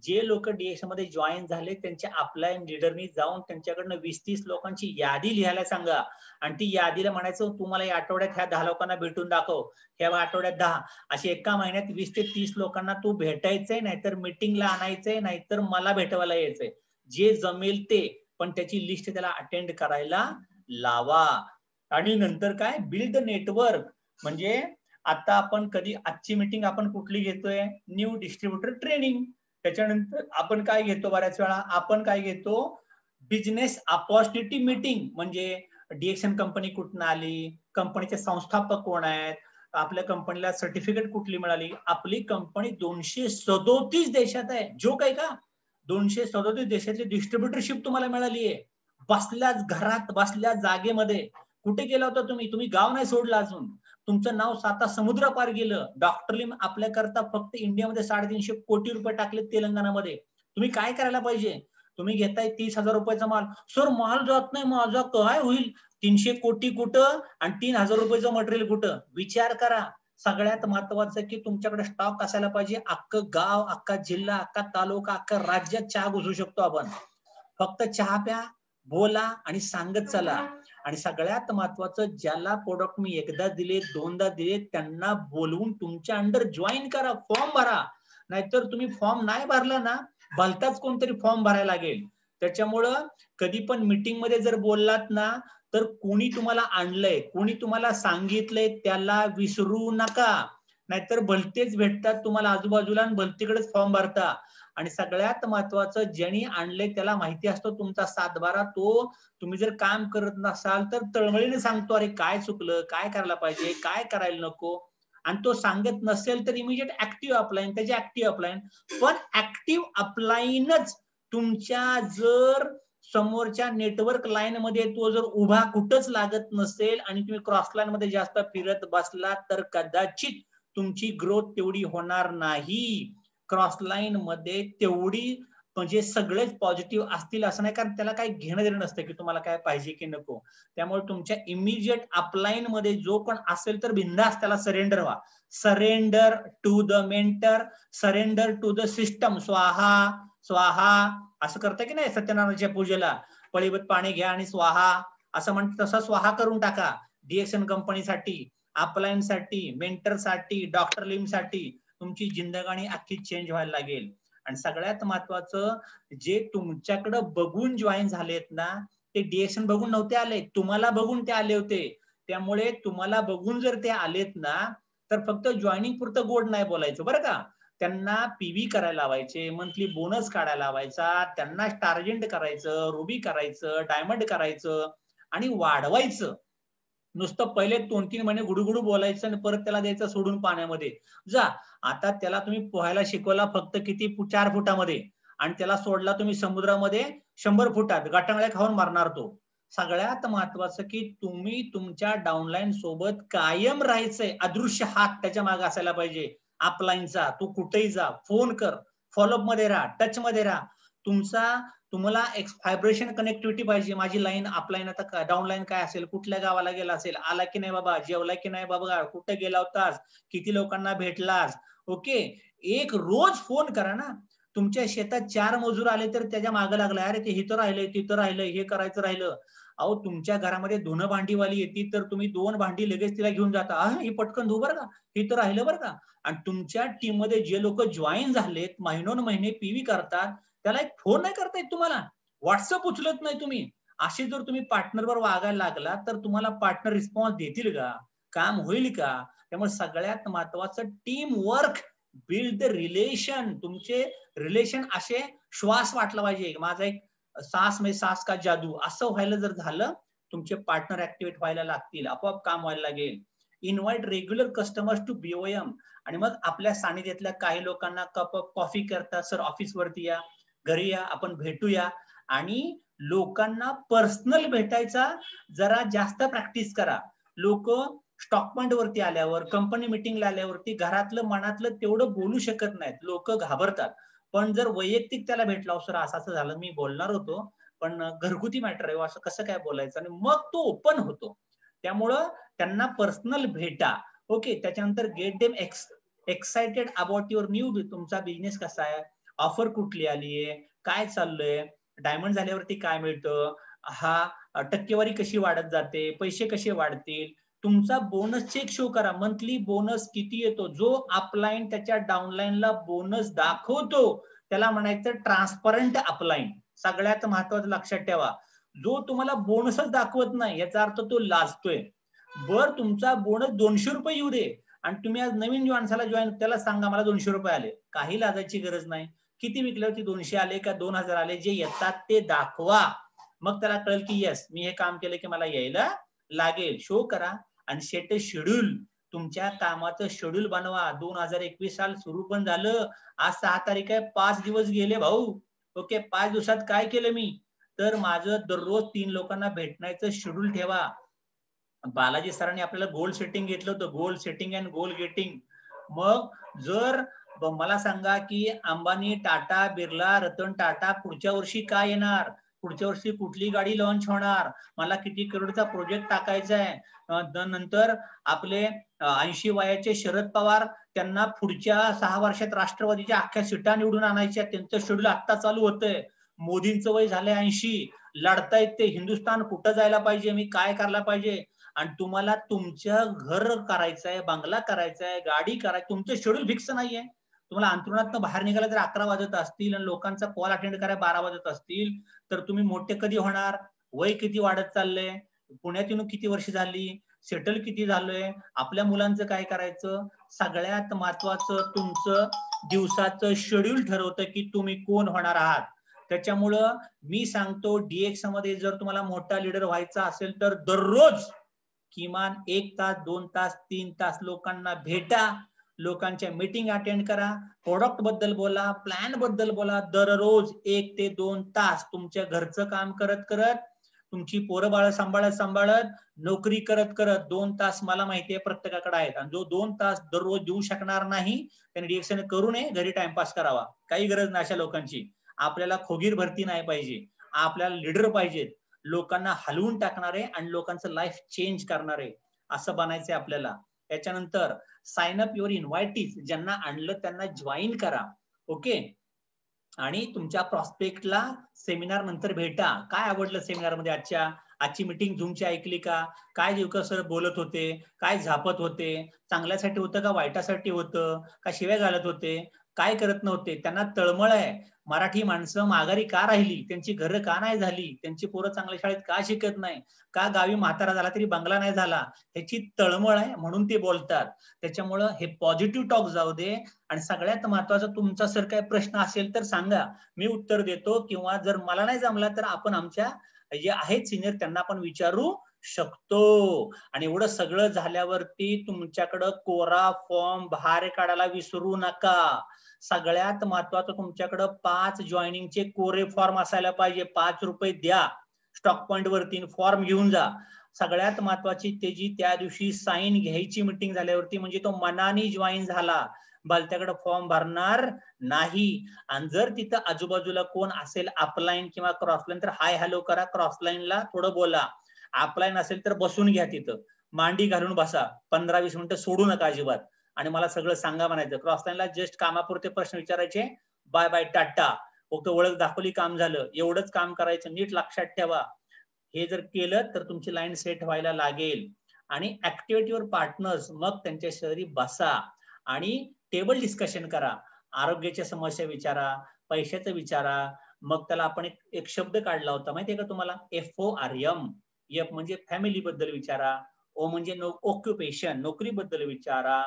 जे लोक डीएक्स मध्ये जॉईन झाले त्यांच्या अपलाईन लीडरनी जाऊन त्यांच्याकडनं 20-30 लोकांची यादी लिहायला सांगा. आणि ती यादीला म्हणायचं तू मला या आठवड्यात ह्या 10 लोकांना भेटून दाखव, ह्या आठवड्यात 10, अशी एका महिन्यात 20 ते 30 लोकांना तू भेटायचंय, नाहीतर मीटिंगला आणायचंय, नाहीतर मला भेटवायला यायचंय. जे जमेल ते, पण त्याची लिस्ट त्याला अटेंड करायला लावा. आणि नंतर काय, बिल्ड द नेटवर्क. म्हणजे आता आपण कधी आजची मीटिंग आपण कुठली घेतोय, न्यू डिस्ट्रीब्युटर ट्रेनिंग. त्याच्यानंतर आपण काय घेतो, बऱ्याच वेळा आपण काय घेतो, बिझनेस अपॉर्च्युनिटी मीटिंग. म्हणजे डीएक्शन कंपनी कुठून आली, कंपनीचे संस्थापक कोण आहेत, आपल्या कंपनीला सर्टिफिकेट कुठली मिळाली. आपली कंपनी 237 देशात आहे. जो काय का 237 देशाची डिस्ट्रीब्युटरशिप तुम्हाला मिळाली आहे, बसल्याच घरात, बसल्या जागेमध्ये. कुठे गेला होता तुम्ही गाव नाही सोडलं अजून, तुमचं नाव 7 समुद्र पार गेलं. डॉक्टर लिम आपल्या करता फक्त इंडियामध्ये 350 कोटी रुपये टाकले तेलंगणामध्ये. तुम्ही काय करायला पाहिजे, तुम्ही घेताय 30,000 रुपयाचा माल. सर माल जात नाही माझा, काय होईल, 300 कोटी कुठं आणि 3,000 रुपयाचं मटेरियल कुठं. विचार करा. सगळ्यात महत्वाचं की तुमच्याकडे स्टॉक असायला पाहिजे. अख्खं गाव, अख्खा जिल्हा, अख्खा तालुका, अख्खा राज्यात चहा घुसू शकतो आपण. फक्त चहा प्या, बोला आणि सांगत चला. आणि सगळ्यात महत्वाचं, ज्याला प्रोडक्ट मी एकदा दिले, दोनदा दिले, त्यांना बोलवून तुमच्या अंडर जॉईन करा, फॉर्म भरा. नाहीतर तुम्ही फॉर्म नाही भरला ना, भलताच कोणतरी फॉर्म भरायला लागेल. त्याच्यामुळं कधी पण मीटिंग मध्ये जर बोललात ना, तर कोणी तुम्हाला आणलंय, कोणी तुम्हाला सांगितलंय त्याला विसरू नका. नाहीतर भलतेच भेटतात तुम्हाला आजूबाजूला आणि भलतीकडेच फॉर्म भरता. आणि सगळ्यात महत्वाचं, ज्यांनी आणलंय त्याला माहिती असतो तुमचा 7-12. तो तुम्ही जर काम करत नसाल तर तळमळीने सांगतो, अरे काय चुकलं, काय करायला पाहिजे, काय करायला नको. आणि तो सांगत नसेल तर इमिजिएट ऍक्टिव्ह अपलाईन, त्याचे ऍक्टिव्ह अपलाईन. पण ऍक्टिव्ह अपलाईनच तुमच्या जर समोरच्या नेटवर्क लाईन मध्ये तो जर उभा कुठंच लागत नसेल आणि तुम्ही क्रॉस लाईन मध्ये जास्त फिरत बसला तर कदाचित तुमची ग्रोथ तेवढी होणार नाही. क्रॉस लाईन मध्ये तेवढी म्हणजे सगळेच पॉझिटिव्ह असतील असं नाही, कारण त्याला काही घेणं देणं नसतं की तुम्हाला काय पाहिजे की नको. त्यामुळे तुमच्या इमिजिएट अपलाईन मध्ये जो पण असेल तर बिंदास त्याला सरेंडर व्हा. Surrender to the mentor, surrender to the system. स्वाहा स्वाहा असं करता की नाही सत्यनारायणाच्या पूजेला, पळीभत पाणी घ्या आणि स्वाहा असं म्हणतात, तसं स्वाहा करून टाका. डीएक्शन कंपनीसाठी, अपलाईन साठी, मेंटर साठी, डॉक्टर लिम साठी तुमची जिंदगानी अख्खी चेंज व्हायला लागेल. आणि सगळ्यात महत्वाचं, जे तुमच्याकडे बघून जॉईन झालेत ना, ते डीएक्शन बघून नव्हते आले, तुम्हाला बघून ते आले होते. त्यामुळे तुम्हाला बघून जर ते आलेत ना, तर फक्त जॉईनिंग पुरतं गोड नाही बोलायचं बरं का. त्यांना पीव्ही करायला लावायचे, मंथली बोनस काढायला लावायचा, त्यांना टार्गेट करायचं, रुबी करायचं, डायमंड करायचं आणि वाढवायचं. नुसतं पहिले 2-3 महिने गुडुगुडू बोलायचं आणि परत त्याला द्यायचं सोडून पाण्यामध्ये जा. आता त्याला तुम्ही पोहायला शिकवला फक्त किती 4 फुटामध्ये, आणि त्याला सोडला तुम्ही समुद्रामध्ये 100 फुटात, गाठंगळ्या खाऊन मारणार तो. सगळ्यात महत्वाचं की तुम्ही तुमच्या डाऊनलाईन सोबत कायम राहायचंय. अदृश्य हात त्याच्या मागे असायला पाहिजे अपलाईनचा. तू कुठेही जा, फोन कर, फॉलोअप मध्ये राहा, टच मध्ये राहा. तुम्हाला एक व्हायब्रेशन कनेक्टिव्हिटी पाहिजे. माझी लाईन अपलाईन आता डाऊनलाईन काय असेल, कुठल्या गावाला गेला असेल, आला की नाही बाबा, जेवला की नाही बाबा, कुठे गेला होतास, किती लोकांना भेटलास. ओके, एक रोज फोन करा ना. तुमच्या शेतात 4 मजूर आले तर त्याच्या मागे लागला, अरे ते इथं राहिलंय, तिथं राहिलंय, हे करायचं राहिलं. अहो तुमच्या घरामध्ये धुणं भांडीवाली येते तर तुम्ही 2 भांडी लगेच तिला घेऊन जाता, ही पटकन धु बरं का, हे तर राहिलं बरं का. आणि तुमच्या टीम मध्ये जे लोक जॉईन झालेत, महिनोन-महिने पीव्ही करतात, त्याला एक फोन नाही करता येत तुम्हाला, व्हॉट्सअप उचलत नाही तुम्ही. असे जर तुम्ही पार्टनरवर वागायला लागला तर तुम्हाला पार्टनर रिस्पॉन्स देतील का, काम होईल का. त्यामुळे सगळ्यात महत्वाचं team work, build the relation. तुमचे रिलेशन असे श्वास वाटला पाहिजे. माझा एक सास में सास का जादू असं व्हायला जर झालं तुमचे पार्टनर ऍक्टिव्हेट व्हायला लागतील, आपोआप काम व्हायला लागेल. Invite regular customers to BOM. आणि मग आपल्या सानिध्यातल्या काही लोकांना कप ऑफ कॉफी करता, सर ऑफिस वरती या, घरी या, आपण भेटूया. आणि लोकांना पर्सनल भेटायचा जरा जास्त प्रॅक्टिस करा. लोक स्टॉक पॉइंट वरती आल्यावर, कंपनी मिटिंगला आल्यावरती घरातलं मनातलं तेवढं बोलू शकत नाहीत, लोक घाबरतात. पण जर वैयक्तिक त्याला भेटला, सर असं असं झालं, मी बोलणार होतो पण घरगुती मॅटर आहे, असं कसं काय बोलायचं, आणि मग तो ओपन होतो. त्यामुळं त्यांना पर्सनल भेटा. ओके. त्याच्यानंतर get them excited about your new, तुमचा बिझनेस कसा आहे, ऑफर कुठली आली आहे, काय चाललंय, डायमंड झाल्यावरती काय मिळतं, हा टक्केवारी कशी वाढत जाते, पैसे कसे वाढतील, तुमचा बोनस चेक शो करा, मंथली बोनस किती येतो. जो अपलाईन त्याच्या डाऊनलाईनला बोनस दाखवतो त्याला म्हणायचं ट्रान्सपरंट अपलाईन. सगळ्यात महत्वाचं लक्षात ठेवा, जो तुम्हाला बोनसच दाखवत नाही याचा अर्थ तो लाजतोय. बर तुमचा बोनस 200 रुपये येऊ दे आणि तुम्ही आज नवीन माणसाला जॉईन, त्याला सांगा मला 200 रुपये आले, काही लाजायची गरज नाही. किती विकल्यावरती 200 आले का 2000 आले, जे येतात ते दाखवा. मग त्याला कळेल की येस मी हे काम केलं की मला यायला लागेल. शो करा आणि सेट अ शेड्यूल. तुमच्या कामाचं शेड्यूल बनवा. 2021 साल सुरू पण झालं, आज 6 तारीख आहे, 5 दिवस गेले भाऊ. ओके. 5 दिवसात काय केलं मी, तर माझं दररोज 3 लोकांना भेटण्याचं शेड्यूल ठेवा. बालाजी सरांनी आपल्याला गोल सेटिंग घेतलं होतं, goal setting and goal getting. मग जर मला सांगा की अंबानी, टाटा, बिर्ला, रतन टाटा पुढच्या वर्षी काय येणार, पुढच्या वर्षी कुठली गाडी लॉन्च होणार, मला किती करोडचा प्रोजेक्ट टाकायचा आहे. नंतर आपले 80 वयाचे शरद पवार, त्यांना पुढच्या 6 वर्षात राष्ट्रवादीच्या अख्ख्या सीटा निवडून आणायच्या, त्यांचं शेड्यूल आता चालू होतंय. मोदींचं वय झालंय 80, लढतायत ते, हिंदुस्थान कुठं जायला पाहिजे, मी काय करायला पाहिजे. आणि तुम्हाला तुमचं घर करायचंय, बंगला करायचाय, गाडी करायची, तुमचं शेड्यूल फिक्स नाहीये. तुम्हाला अंतरुणातनं बाहेर निघायला जर 11 वाजत असतील आणि लोकांचा कॉल अटेंड करायला 12 वाजत असतील, तर तुम्ही मोठे कधी होणार, वय किती वाढत चाललंय, पुण्यात येऊन किती वर्ष झाली, सेटल किती झालोय, आपल्या मुलांचं काय करायचं. सगळ्यात महत्वाचं तुमचं दिवसाचं शेड्यूल ठरवतं की तुम्ही कोण होणार आहात. त्याच्यामुळं मी सांगतो, DX मध्ये जर तुम्हाला मोठा लीडर व्हायचा असेल तर दररोज किमान 1 तास, 2 तास, 3 तास लोकांना भेटा, लोकांच्या मीटिंग अटेंड करा, प्रोडक्ट बद्दल बोला, प्लॅन बद्दल बोला. दररोज 1 ते 2 तास तुमच्या घरचं काम करत करत, तुमची पोरं बाळ सांभाळत नोकरी करत करत 2 तास मला माहितीये प्रत्येकाकडे आहेत. आणि जो 2 तास दररोज देऊ शकणार नाही त्याने DX करू नये, घरी टाइमपास करावा. काही गरज नाही अशा लोकांची. आपल्याला खोगीर भरती नाही पाहिजे, आपल्याला लीडर पाहिजेत, लोकांना हलवून टाकणारे आणि लोकांचं लाईफ चेंज करणारे, असं बनायचंय आपल्याला. त्याच्यानंतर साइन अप युअर इन्व्हायटीज, ज्यांना आणलं त्यांना जॉईन करा. ओके. आणि तुमच्या प्रॉस्पेक्टला सेमिनार नंतर भेटा. काय आवडलं सेमिनार मध्ये, आजची मीटिंग झूमची ऐकली का, काय देवकर सर बोलत होते, काय झापत होते, चांगल्यासाठी होतं का वाईटासाठी होतं, का शिव्या घालत होते, काय करत नव्हते, त्यांना तळमळ आहे मराठी माणसं माघारी का राहिली, त्यांची घरं का नाही झाली, त्यांची पोरं चांगल्या शाळेत का शिकत नाही, का गावी म्हातारा झाला तरी बंगला नाही झाला, ह्याची तळमळ आहे म्हणून ते बोलतात. त्याच्यामुळं हे पॉझिटिव्ह टॉक जाऊ दे. आणि सगळ्यात महत्वाचं, तुमचा जर काही प्रश्न असेल तर सांगा, मी उत्तर देतो, किंवा जर मला नाही जमला तर आपण आमच्या जे आहेत सिनियर त्यांना आपण विचारू शकतो. आणि एवढं सगळं झाल्यावरती तुमच्याकडं कोरा फॉर्म बाहेर काढायला विसरू नका. सगळ्यात महत्वाचं तुमच्याकडं 5 जॉईनिंगचे कोरे फॉर्म असायला पाहिजे. 5 रुपये द्या स्टॉक पॉइंट वरती, फॉर्म घेऊन जा. सगळ्यात महत्वाची त्याची त्या दिवशी साईन घ्यायची मीटिंग झाल्यावरती, म्हणजे तो मनाने जॉईन झाला, भलत्याकडे फॉर्म भरणार नाही. आणि जर तिथं आजूबाजूला कोण असेल अपलाईन किंवा क्रॉसलाईन तर हाय हॅलो करा, क्रॉसलाईनला थोडं बोला. अपलाईन असेल तर बसून घ्या, तिथं मांडी घालून बसा, 15-20 मिनिटं सोडू नका अजिबात, आणि मला सगळं सांगा म्हणायचं. क्रॉसलाईनला जस्ट कामापुरते प्रश्न विचारायचे, बाय बाय टाटा, फक्त ओळख दाखवली काम झालं, एवढंच काम करायचं. नीट लक्षात ठेवा, हे जर केलं तर तुमची लाईन सेट व्हायला लागेल. आणि ऍक्टिव्हिटी युअर पार्टनर्स, मग त्यांच्या शेजारी बसा आणि टेबल डिस्कशन करा. आरोग्याच्या समस्या विचारा, पैशाचं विचारा. मग त्याला आपण एक शब्द काढला होता माहितीये का तुम्हाला, FORM. F म्हणजे फॅमिली बद्दल विचारा, O म्हणजे ऑक्युपेशन, नोकरी बद्दल विचारा.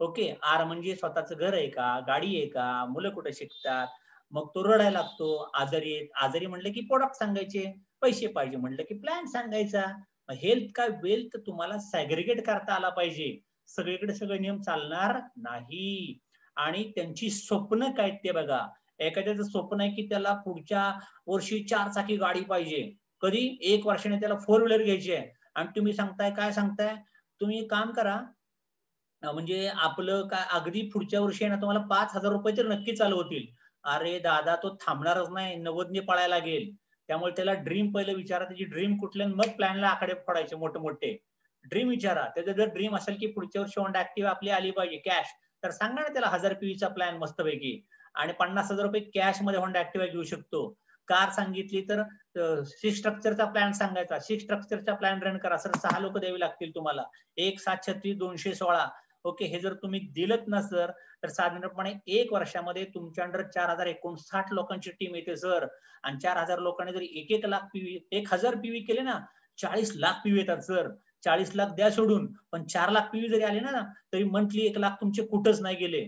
ओके. R म्हणजे स्वतःचं घर आहे का, गाडी आहे का, मुलं कुठे शिकतात. मग तो रडायला लागतो, आजारी म्हणले की प्रोडक्ट सांगायचे, पैसे पाहिजे म्हटलं की प्लॅन सांगायचा. हेल्थ का वेल्थ तुम्हाला सॅग्रिगेट करता आला पाहिजे. सगळीकडे सगळे नियम चालणार नाही. आणि त्यांची स्वप्न काय ते बघा. एखाद्याचं स्वप्न आहे की त्याला पुढच्या वर्षी 4 चाकी गाडी पाहिजे. कधी 1 वर्षाने त्याला 4 व्हीलर घ्यायची आहे. आणि तुम्ही सांगताय काय सांगताय? तुम्ही काम करा, म्हणजे आपलं काय अगदी पुढच्या वर्षी आहे ना तुम्हाला 5,000 रुपये तर नक्की चालू होतील. अरे दादा तो थांबणारच नाही, 90ने पळायला लागेल. त्यामुळे त्याला ड्रीम पहिलं विचारा, त्याची ड्रीम कुठले, मग प्लॅनला आकडे फोडायचे मोठे-मोठे. ड्रीम विचारा. त्याचं जर ड्रीम असेल की पुढच्या वर्षी होंडा ऍक्टिव्हा आपली आली पाहिजे कॅश, तर सांगा ना त्याला 1000 पीव्हीचा प्लॅन मस्तपैकी. आणि 50,000 रुपये कॅश मध्ये होंडा ऍक्टिव्हा घेऊ शकतो. कार सांगितली तर 6 स्ट्रक्चरचा प्लॅन सांगायचा. 6 स्ट्रक्चरचा प्लॅन रन करा. सर 6 लोक द्यावी लागतील तुम्हाला. 1 7 36 216. ओके, हे जर तुम्ही दिलत ना सर, तर साधारणपणे 1 वर्षामध्ये तुमच्या अंडर 4059 लोकांची टीम येते सर. आणि 4000 लोकांनी जर 1 लाख पीव्ही, 1000 पीव्ही केले ना, 40 लाख पीव्ही येतात सर. 40 लाख द्या सोडून, पण 4 लाख पीव्ही जरी आले ना, तरी मंथली 1 लाख तुमचे कुठंच नाही गेले.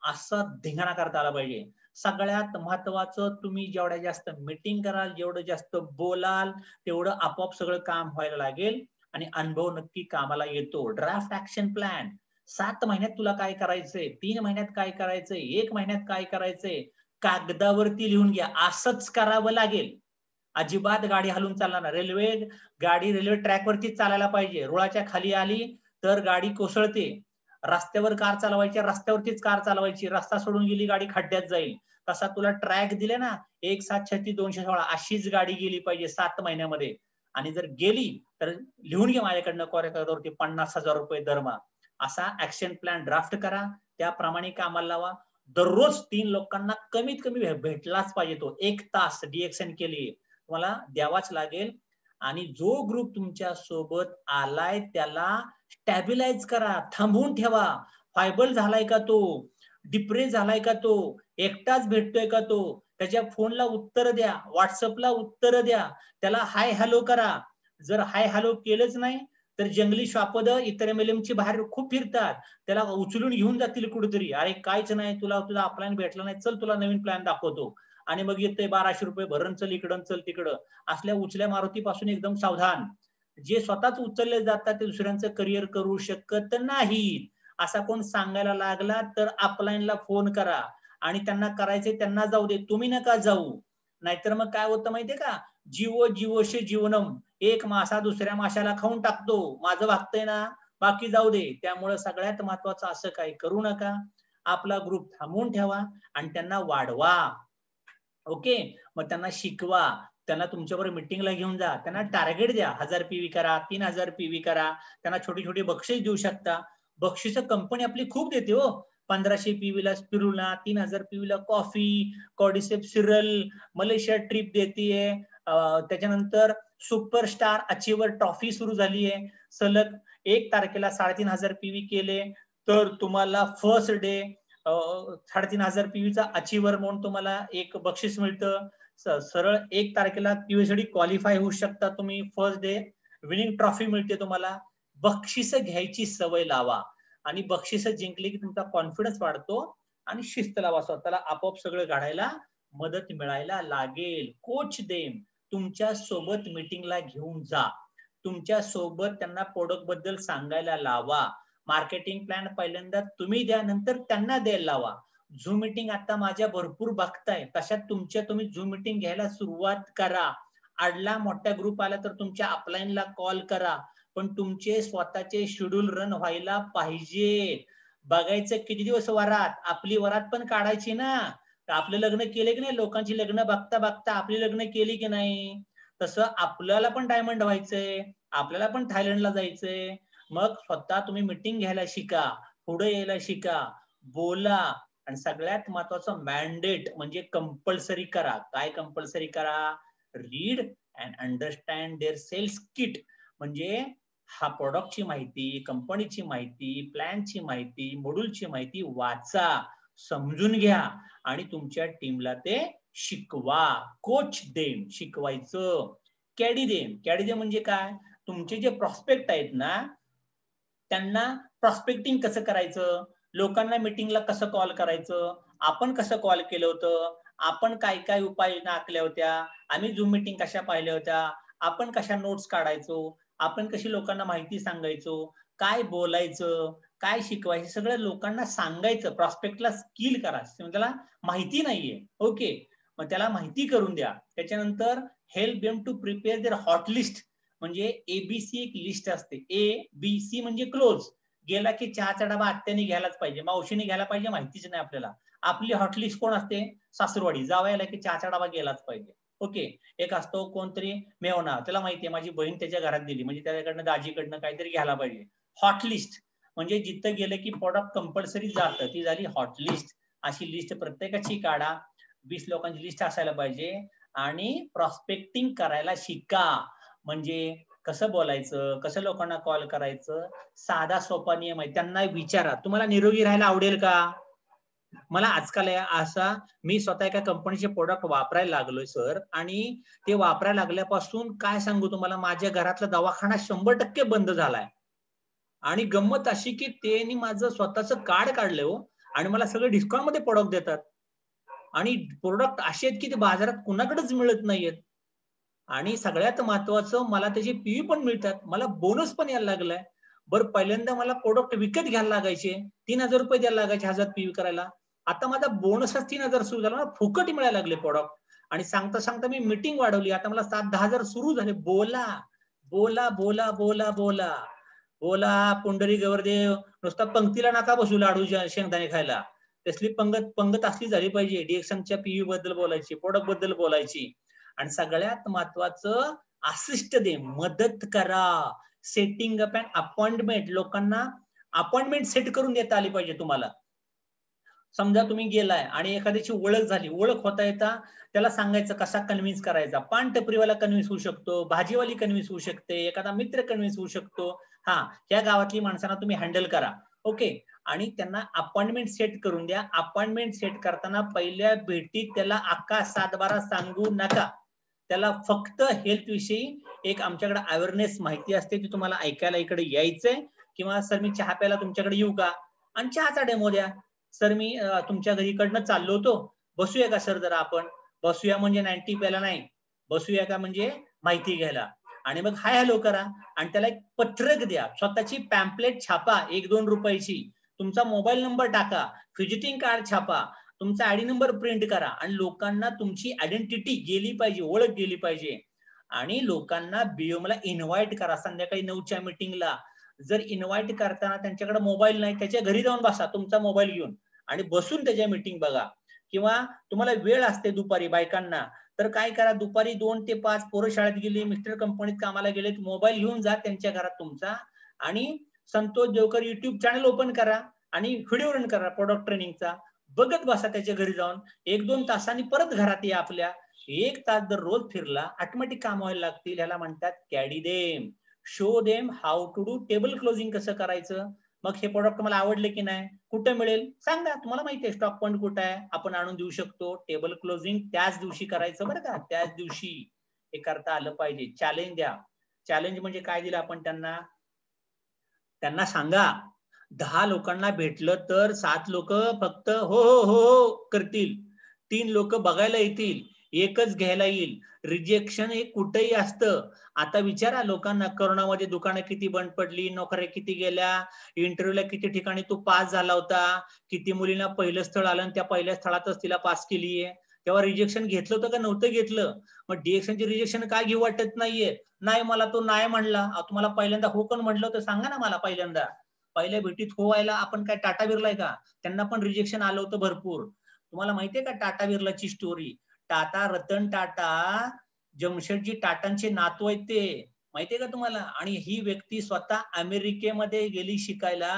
असा धिंगाणा करता आला पाहिजे. सगळ्यात महत्वाचं, तुम्ही जेवढ्या जास्त मीटिंग कराल, जेवढं जास्त बोलाल, तेवढं आपोआप सगळं काम व्हायला लागेल आणि अनुभव नक्की कामाला येतो. Draft action plan. 7 महिन्यात तुला काय करायचंय, 3 महिन्यात काय करायचंय, 1 महिन्यात काय करायचंय, कागदावरती लिहून घ्या. असंच करावं लागेल. अजिबात गाडी हलून चालणार नाही. गाडी रेल्वे ट्रॅकवरती चालायला पाहिजे. रुळाच्या खाली आली तर गाडी कोसळते. रस्त्यावर कार चालवायची, रस्त्यावरतीच कार चालवायची. रस्ता सोडून गेली गाडी खड्ड्यात जाईल. तसा तुला ट्रॅक दिले ना, 1 7 36 216, अशीच गाडी गेली पाहिजे 7 महिन्यामध्ये. आणि जर गेली तर लिहून घे माझ्याकडनं कोऱ्या 50,000 रुपये दरमहा. असा ऍक्शन प्लॅन ड्राफ्ट करा. त्याप्रमाणे कामाला लावा. दररोज 3 लोकांना कमीत कमी भेटलाच पाहिजे. तो 1 तास डीएक्शन केली तुम्हाला द्यावाच लागेल. आणि जो ग्रुप तुमच्या सोबत आलाय त्याला स्टॅबिलाइज करा, थांबवून ठेवा. फायबल झालाय का तो, डिप्रेस झालाय का तो, एकटाच भेटतोय का तो, त्याच्या फोनला उत्तर द्या, व्हॉट्सअपला उत्तर द्या, त्याला हाय हॅलो करा. जर हाय हॅलो केलंच नाही तर जंगली श्वापद इतर एमएलएमची बाहेर खूप फिरतात. त्याला उचलून घेऊन जातील कुठेतरी. अरे काहीच नाही, तुला तुझा प्लॅन भेटला नाही, चल तुला नवीन प्लॅन दाखवतो. आणि मग येते 1200 रुपये भरण, चल इकडं चल तिकडं. असल्या उचल्या मारुतीपासून एकदम सावधान. जे स्वतःच उचलले जातात ते दुसऱ्यांचं करिअर करू शकत नाहीत. असा कोण सांगायला लागला तर अपलाईनला फोन करा आणि त्यांना करायचे त्यांना जाऊ दे, तुम्ही नका जाऊ. नाहीतर मग काय होतं माहितीये का, जीवो जीवोशे जीवनम, एक मासा दुसऱ्या माशाला खाऊन टाकतो. माझं वागतंय ना, बाकी जाऊ दे. त्यामुळे सगळ्यात महत्वाचं असं काही करू नका. आपला ग्रुप थांबवून ठेवा आणि त्यांना वाढवा. ओके, मग त्यांना शिकवा, त्यांना तुमच्याबरोबर मिटिंगला घेऊन जा, त्यांना टार्गेट द्या. 1000 पीव्ही करा, 3000 पीव्ही करा. त्यांना छोटी छोटी बक्षीस देऊ शकता. बक्षीस कंपनी आपली खूप देते हो. 1500 पीव्हीला स्पिरुला, 3000 पीव्हीला कॉफी, कॉर्डिसेप सिरल, मलेशिया ट्रिप देतीये. त्याच्यानंतर सुपरस्टार अचिव्हर ट्रॉफी सुरू झाली आहे. सलग 1 तारखेला 3500 पीव्ही केले तर तुम्हाला फर्स्ट डे 3500 पीव्हीचा अचिव्हर म्हणून तुम्हाला एक बक्षीस मिळतं. सरळ 1 तारखेला पीव्हीसाठी क्वालिफाय होऊ शकता तुम्ही. फर्स्ट डे विनिंग ट्रॉफी मिळते तुम्हाला. बक्षीस घ्यायची सवय लावा आणि बक्षीस जिंकली की तुमचा कॉन्फिडन्स वाढतो आणि शिस्त लावा. स्वतःला आपोआप सगळं घडायला मदत मिळायला लागेल. कोच देम, तुमच्या सोबत मीटिंगला घेऊन जा. तुमच्या सोबत त्यांना प्रोडक्ट बद्दल सांगायला लावा. मार्केटिंग प्लॅन पहिल्यांदा तुम्ही द्या, नंतर त्यांना द्यायला लावा. झूम मीटिंग आता माझ्या भरपूर बघताय, तशात तुम्ही झूम मीटिंग घ्यायला सुरुवात करा. आडला मोठा ग्रुप आला तर तुमच्या अपलाईनला कॉल करा, पण तुमचे स्वतःचे शेड्यूल रन व्हायला पाहिजे. बघायचं किती दिवस वरात, आपली वरात पण काढायची ना. आपलं लग्न केले की नाही, लोकांची लग्न बघता बघता आपली लग्न केली की नाही, तसं आपल्याला पण डायमंड व्हायचंय, आपल्याला पण थायलंडला जायचंय. मग स्वतः तुम्ही मीटिंग घ्यायला शिका, पुढे यायला शिका, बोला. आणि सगळ्यात महत्वाचं मॅन्डेट म्हणजे कंपल्सरी करा. काय कंपल्सरी करा? Read and understand their sales kit. म्हणजे हा प्रोडक्टची माहिती, कंपनीची माहिती, प्लॅनची माहिती, मॉड्यूलची माहिती वाचा, समजून घ्या आणि तुमच्या टीमला ते शिकवा. कोच देम, शिकवायचं. कॅडी देम म्हणजे काय? तुमचे जे प्रॉस्पेक्ट आहेत ना, त्यांना प्रॉस्पेक्टिंग कसं करायचं, लोकांना मीटिंगला कसं कॉल करायचं, आपण कसं कॉल केलं होतं, आपण काय काय उपाययोजना आखल्या होत्या, आम्ही झूम मीटिंग कशा पाहिल्या होत्या, आपण कशा नोट्स काढायचो, आपण कशी लोकांना माहिती सांगायचो, काय बोलायचं, काय शिकवायचं, सगळं लोकांना सांगायचं. प्रॉस्पेक्टला स्किल करा, त्याला माहिती नाहीये, ओके, मग त्याला माहिती करून द्या. त्याच्यानंतर help them to prepare their hot list. म्हणजे एबीसी एक लिस्ट असते. ए बी सी म्हणजे क्लोज. गेला की चहाचा डबा आत्याने घ्यायलाच पाहिजे, मावशीने घ्यायला पाहिजे, माहितीच नाही आपल्याला. आपली हॉटलिस्ट कोण असते? सासूरवाडी. जावयाला की चहाचा डबा गेलाच पाहिजे. ओके. एक असतो कोणतरी मेवना, त्याला माहितीये माझी बहीण त्याच्या घरात दिली म्हणजे त्याच्याकडनं दाजीकडनं काहीतरी घ्यायला पाहिजे. हॉटलिस्ट म्हणजे जिथं गेलं की प्रोडक्ट कंपल्सरी जातं, ती झाली हॉटलिस्ट. अशी लिस्ट प्रत्येकाची काढा. 20 लोकांची लिस्ट असायला पाहिजे. आणि प्रॉस्पेक्टिंग करायला शिका. म्हणजे कसं बोलायचं, कसं लोकांना कॉल करायचं, साधा सोपा नियम आहे. त्यांना विचारा, तुम्हाला निरोगी राहायला आवडेल का? मला आजकाल असा, मी स्वतः एका कंपनीचे प्रोडक्ट वापरायला लागलोय सर, आणि ते वापरायला लागल्यापासून काय सांगू तुम्हाला, माझ्या घरातला दवाखाना 100% बंद झालाय. आणि गंमत अशी की त्यांनी माझं स्वतःचं कार्ड काढलंय हो, आणि मला सगळे डिस्काउंट मध्ये प्रोडक्ट देतात. आणि प्रोडक्ट असे आहेत की ते बाजारात कुणाकडेच मिळत नाहीयेत. आणि सगळ्यात महत्वाचं, मला त्याचे पीव्ही पण मिळतात, मला बोनस पण यायला लागलाय. बरं, पहिल्यांदा मला प्रोडक्ट विकत घ्यायला लागायचे, 3000 रुपये द्यायला लागायचे 1000 पीव्ही करायला. आता माझा बोनसच 3000 सुरू झाला, मला फुकट मिळायला लागले प्रोडक्ट. आणि सांगता सांगता मी मीटिंग वाढवली, आता मला 7-10 हजार सुरू झाले. बोला बोला बोला बोला बोला बोला. पुंडरी गवरदेव, नुसता पंक्तीला नका बसू लाडू शेंगदाणे खायला. तसली पंगत असली झाली पाहिजे. डिएक्शनच्या पीव्ही बद्दल बोलायची, प्रोडक्ट बद्दल बोलायची. आणि सगळ्यात महत्वाचं, असिस्ट दे, मदत करा. सेटिंग अप अँड अपॉइंटमेंट, लोकांना अपॉइंटमेंट सेट करून देता आली पाहिजे तुम्हाला. समजा तुम्ही गेलाय आणि एखाद्याची ओळख झाली, ओळख होता येता त्याला सांगायचं कसा कन्व्हिन्स करायचा. पान टपरीवाला कन्व्हिन्स होऊ शकतो, भाजीवाली कन्व्हिन्स होऊ शकते, एखादा मित्र कन्व्हिन्स होऊ शकतो. हा, या गावातली माणसांना तुम्ही हँडल करा, ओके. आणि त्यांना अपॉइंटमेंट सेट करून द्या. अपॉइंटमेंट सेट करताना पहिल्या भेटीत त्याला अख्खा 7-12 सांगू नका. त्याला फक्त हेल्थ विषयी एक आमच्याकडे अवेअरनेस माहिती असते, ती तुम्हाला ऐकायला इकडे यायचंय, किंवा सर मी चहा प्यायला तुमच्याकडे येऊ का, आणि चहाचा डेमो द्या. सर मी तुमच्या घरीकडनं चाललो होतो, बसूया का सर जरा आपण. बसूया म्हणजे 90 प्यायला नाही, बसूया का म्हणजे माहिती घ्यायला. आणि मग हाय हॅलो करा, आणि त्याला एक पत्रक द्या. स्वतःची पॅम्पलेट छापा 1-2 रुपयाची, तुमचा मोबाईल नंबर टाका, व्हिजिटिंग कार्ड छापा, तुमचा आयडी नंबर प्रिंट करा. आणि लोकांना तुमची आयडेंटिटी गेली पाहिजे, ओळख गेली पाहिजे. आणि लोकांना बीओमला इन्व्हाइट करा संध्याकाळी 9च्या मीटिंगला. जर इन्व्हाइट करताना त्यांच्याकडे मोबाईल नाही, त्याच्या घरी जाऊन बसा तुमचा मोबाईल घेऊन, आणि बसून त्याच्या मीटिंग बघा. किंवा तुम्हाला वेळ असते दुपारी बायकांना, तर काय करा, दुपारी 2 ते 5 पोरं शाळेत गेली, मिस्टर कंपनीत कामाला गेले, मोबाईल घेऊन जा त्यांच्या घरात तुमचा, आणि Santosh Devkar YouTube channel open करा आणि व्हिडिओ रन करा प्रोडक्ट ट्रेनिंगचा, बघत बसा त्याच्या घरी जाऊन. 1-2 तासांनी परत घरात या आपल्या. 1 तास जर रोज फिरला, ऑटोमॅटिक काम व्हायला लागतील. ह्याला म्हणतात caddy them, show them how to do table closing कसं करायचं. मग हे प्रोडक्ट मला आवडले की नाही, कुठे मिळेल सांगा, तुम्हाला माहिती आहे स्टॉक पॉइंट कुठे आहे, आपण आणून देऊ शकतो. टेबल क्लोजिंग त्याच दिवशी करायचं बरं का, त्याच दिवशी हे करता आलं पाहिजे. चॅलेंज द्या. चॅलेंज म्हणजे काय दिलं आपण त्यांना सांगा, 10 लोकांना भेटलं तर 7 लोक फक्त हो हो हो करतील, 3 लोक बघायला येतील, एकच घ्यायला येईल. रिजेक्शन हे कुठेही असतं. आता विचारा लोकांना, करोनामध्ये दुकानं किती बंद पडली, नोकऱ्या किती गेल्या, इंटरव्ह्यूला किती ठिकाणी तू पास झाला होता, किती मुलींना पहिलं स्थळ आलं आणि त्या पहिल्या स्थळातच तिला पास केलीये. तेव्हा रिजेक्शन घेतलं होतं का नव्हतं घेतलं? मग डिएक्शनचे रिजेक्शन काय घेऊ वाटत नाहीये? नाही, मला तो नाही म्हणला. तुम्हाला पहिल्यांदा हो कोण म्हटलं होतं सांगा ना मला. पहिल्यांदा पहिल्या भेटीत हो व्हायला आपण काय टाटा बिरलाय का? त्यांना पण रिजेक्शन आलं होतं भरपूर. तुम्हाला माहितीये का टाटा बिर्लाची स्टोरी? टाटा, रतन टाटा जमशेदजी टाटांचे नातू आहेत ते, माहितीये का तुम्हाला? आणि ही व्यक्ती स्वतः अमेरिकेमध्ये गेली शिकायला,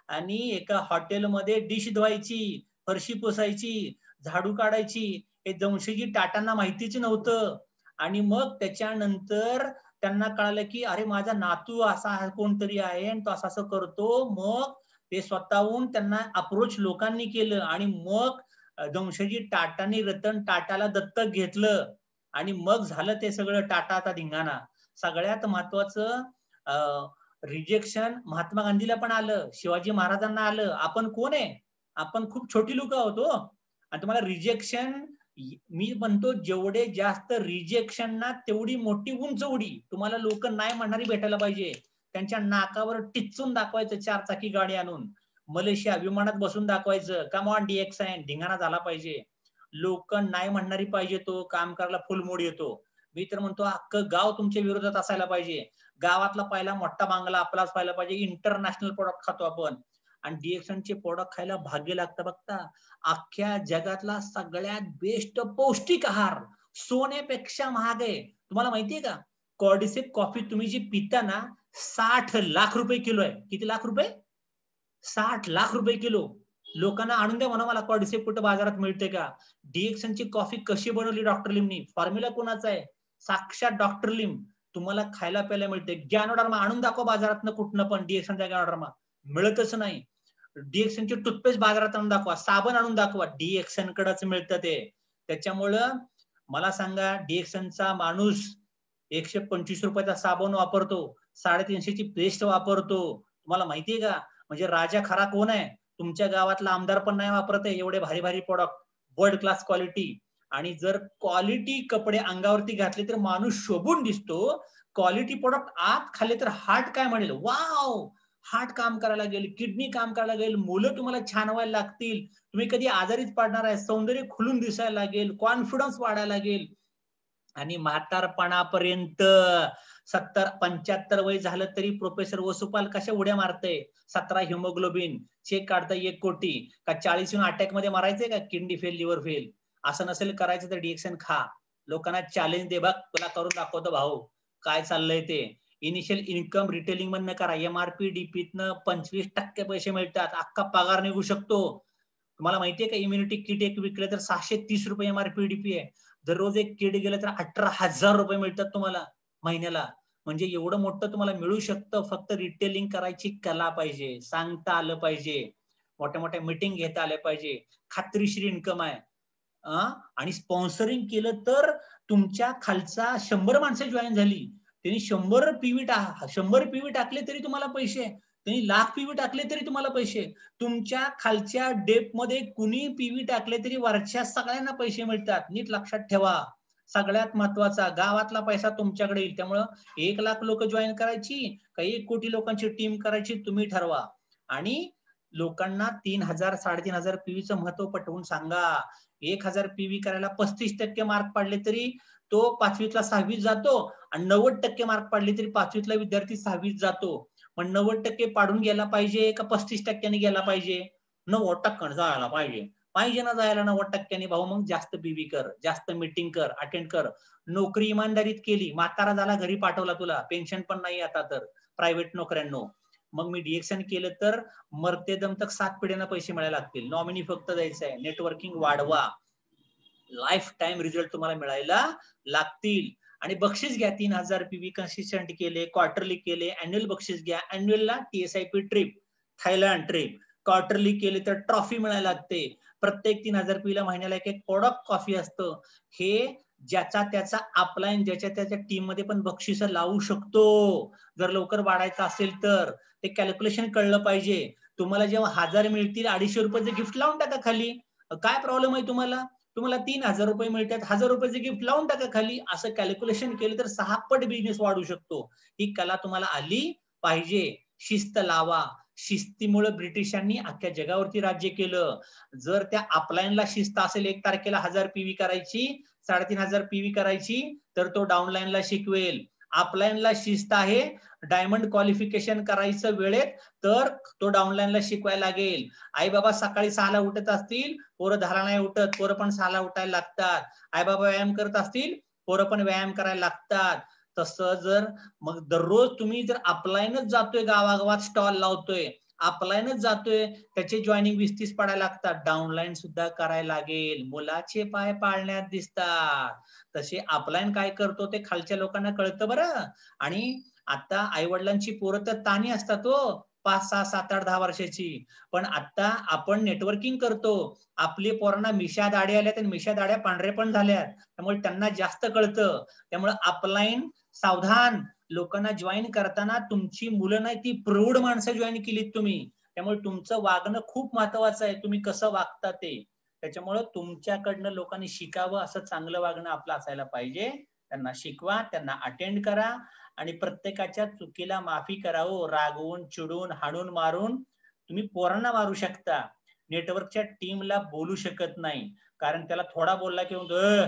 आणि एका हॉटेलमध्ये डिश धुवायची, फरशी पुसायची, झाडू काढायची. हे जमशेदजी टाटांना माहितीच नव्हतं. आणि मग त्याच्यानंतर त्यांना कळालं की अरे माझा नातू असा कोणतरी आहे आणि तो असं असं करतो. मग ते स्वतःहून त्यांना अप्रोच लोकांनी केलं, आणि मग जमशेदजी टाटांनी रतन टाटाला दत्तक घेतलं, आणि मग झालं ते सगळं टाटाचा धिंगाणा. सगळ्यात महत्वाचं, रिजेक्शन महात्मा गांधीला पण आलं, शिवाजी महाराजांना आलं. आपण कोण आहे? आपण खूप छोटी लोक आहोत. आणि तुम्हाला रिजेक्शन मी म्हणतो जेवढे जास्त रिजेक्शन ना तेवढी मोठी उंच उडी. तुम्हाला लोक नाही म्हणणारी भेटायला पाहिजे. त्यांच्या नाकावर टिचून दाखवायचं 4 चाकी गाडी आणून. मलेशिया विमानात बसून दाखवायचं. कम ऑन DXN धिंगाणा झाला पाहिजे. लोक नाही म्हणणारी पाहिजे. तो काम करायला फुल मोड येतो. मी तर म्हणतो अख्खं गाव तुमच्या विरोधात असायला पाहिजे. गावातला पहिला मोठा बांगला आपलाच पाहिला पाहिजे. इंटरनॅशनल प्रोडक्ट खातो आपण. आणि DXNचे प्रोडक्ट खायला भाग्य लागतं बघता. अख्ख्या जगातला सगळ्यात बेस्ट पौष्टिक आहार सोन्यापेक्षा महाग आहे. तुम्हाला माहितीये का? कॉर्डिसेप कॉफी तुम्ही जी पिता ना 60 लाख रुपये किलो आहे. किती लाख रुपये? 60 लाख रुपये किलो. लोकांना आणून द्या म्हणा मला कॉर्डिसेप कुठं बाजारात मिळते का? DXNची कॉफी कशी बनवली डॉक्टर लिमनी? फॉर्म्युला कोणाचा आहे? साक्षात डॉक्टर लिम. तुम्हाला खायला प्यायला मिळते. गॅनोडर्मा आणून दाखवा बाजारात कुठनं पण DXNचा गॅनोडर्मा मिळतच नाही. DXNची टूथपेस्ट बाजारात आणून दाखवा. साबण आणून दाखवा. DXN कडेच मिळतं ते. त्याच्यामुळं मला सांगा DXNचा माणूस 125 रुपयाचा साबण वापरतो. 350ची पेस्ट वापरतो. तुम्हाला माहितीये का? म्हणजे राजा खरा कोण आहे? तुमच्या गावातला आमदार पण नाही वापरत आहे एवढे भारी भारी प्रोडक्ट. World class quality. आणि जर क्वालिटी कपडे अंगावरती घातले तर माणूस शोभून दिसतो. क्वालिटी प्रोडक्ट आत खाल्ले तर हार्ट काय म्हणेल? वाव, हार्ट काम करायला गेल, किडनी काम करायला गेल, मुलं तुम्हाला छान व्हायला लागतील, तुम्ही कधी आजारीच पडणार आहे, सौंदर्य खुलून दिसायला लागेल, कॉन्फिडन्स वाढायला लागेल. आणि म्हातारपणापर्यंत 70-75 वय झालं तरी प्रोफेसर वसुपाल कशा उड्या मारतय? 17 हिमोग्लोबिन, चेक काढता 1 कोटी. का 40 अटॅक मध्ये मारायचंय का? Kidney fail, liver fail. असं नसेल करायचं तर DXN खा. लोकांना चॅलेंज दे, बघ तुला करून दाखवतो भाऊ काय चाललंय ते. इनिशियल इन्कम रिटेलिंग मधनं करा. MRP DPतनं 25% पैसे मिळतात. अख्खा पगार निघू शकतो. तुम्हाला माहितीये का? इम्युनिटी किट एक विकले तर 630 रुपये MRP DP आहे. दररोज एक किट गेलं तर 18,000 रुपये मिळतात तुम्हाला महिन्याला. म्हणजे एवढं मोठं तुम्हाला मिळू शकतं. फक्त रिटेलिंग करायची कला पाहिजे, सांगता आलं पाहिजे, मोठ्या मोठ्या मीटिंग घेता आल्या पाहिजे, खात्रीशीर इन्कम आहे. आणि स्पॉन्सरिंग केलं तर तुमच्या खालचा 100 माणसं जॉईन झाली, त्यांनी 100 PV टाकले तरी तुम्हाला पैसे, त्यांनी 1,00,000 PV टाकले तरी तुम्हाला पैसे. तुमच्या खालच्या डेप मध्ये कुणी PV टाकले तरी वरच्या सगळ्यांना पैसे मिळतात. नीट लक्षात ठेवा. सगळ्यात महत्वाचा, गावातला पैसा तुमच्याकडे येईल. त्यामुळं 1,00,000 लोक जॉईन करायची का 1 कोटी लोकांची टीम करायची तुम्ही ठरवा. आणि लोकांना 3,000 3,500 PVचं महत्व पटवून सांगा. 1,000 PV करायला 35% मार्क पडले तरी तो 5वीतला 6वीत जातो, आणि 90% मार्क पडले तरी 5वीतला विद्यार्थी 6वीत जातो. पण 90% पाडून गेला पाहिजे का 35% गेला पाहिजे? 90% जायला पाहिजे. पाहिजे ना जायला 90% भाऊ. मग जास्त PV कर, जास्त मीटिंग कर, अटेंड कर. नोकरी इमानदारीत केली, म्हातारा झाला घरी पाठवला तुला, पेन्शन पण नाही आता तर प्रायव्हेट नोकऱ्यांनो. मग मी DXN केलं तर मरते दम तक 7 पिढ्यांना पैसे मिळायला लागतील. नॉमिनी फक्त द्यायचं आहे. नेटवर्किंग वाढवा, लाईफ टाइम रिझल्ट तुम्हाला मिळायला लागतील. आणि बक्षीस घ्या. 3,000 PV कन्सिस्टंट केले, क्वार्टरली केले, अॅन्युअल बक्षीस घ्या. अॅन्युअलला TSIP trip, Thailand trip. Quarterly केले तर ट्रॉफी मिळायला लागते. प्रत्येक 3,000 PV ला महिन्याला एक प्रोडक्ट कॉफी असतं. हे ज्याचा त्याचा अपलाईन ज्याच्या त्याच्या टीम मध्ये पण बक्षीस लावू शकतो. जर लवकर वाढायचं असेल तर ते कॅल्क्युलेशन कळलं पाहिजे. तुम्हाला जेव्हा 1,000 मिळतील 250 रुपयाचे गिफ्ट लावून टाका खाली. काय प्रॉब्लेम आहे तुम्हाला? तुम्हाला 3,000 रुपये मिळतात, 1,000 रुपयाचे गिफ्ट लावून टाका खाली. असं कॅल्क्युलेशन केलं तर 6 पट बिझनेस वाढू शकतो. ही कला तुम्हाला आली पाहिजे. शिस्त लावा. शिस्तीमुळे ब्रिटिशांनी अख्ख्या जगावरती राज्य केलं. जर त्या अपलाईनला शिस्त असेल, 1 तारखेला 1,000 PV करायची, 3,500 PV करायची, तर तो डाऊनलाईनला शिकवेल. अपलाईनला शिस्त आहे, डायमंड क्वालिफिकेशन करायचं वेळेत, तर तो डाऊनलाईनला शिकवायला लागेल. आई बाबा सकाळी 6ला उठत असतील, पोरं 10ला नाही उठत, पोरं पण 6ला उठायला लागतात. आई बाबा व्यायाम करत असतील, पोरं पण व्यायाम करायला लागतात. तसं जर मग दररोज तुम्ही जर अपलाईनच जातोय, गावागावात स्टॉल लावतोय, अपलाईनच जातोय, त्याचे जॉईनिंग 20-30 पडायला लागतात. डाऊनलाईन सुद्धा करायला लागेल. मुलाचे पाय पाळण्यात दिसतात. तसे अपलाईन काय करतो ते खालच्या लोकांना कळतं बरं. आणि आता आई वडिलांची पोरं तर ताणी असतात हो, 5, 6, 7, 8, 10 वर्षाची. पण आता आपण नेटवर्किंग करतो, आपली पोरांना मिशा दाढी आल्यात आणि मिशा दाढ्या पांढरे पण झाल्यात, त्यामुळे त्यांना जास्त कळतं. त्यामुळे अपलाईन सावधान. लोकांना जॉईन करताना तुमची मुलं नाही, ती प्रौढ माणसं जॉईन केलीत तुम्ही. त्यामुळे तुमचं वागणं खूप महत्वाचं आहे, तुम्ही कसं वागता ते. त्याच्यामुळे तुमच्याकडनं लोकांनी शिकावं असं चांगलं वागणं आपलं असायला पाहिजे. त्यांना शिकवा, त्यांना अटेंड करा आणि प्रत्येकाच्या चुकीला माफी करावं. रागवून, चिडून, हाणून, मारून तुम्ही पोरांना मारू शकता. नेटवर्कच्या टीमला बोलू शकत नाही, कारण त्याला थोडा बोलला की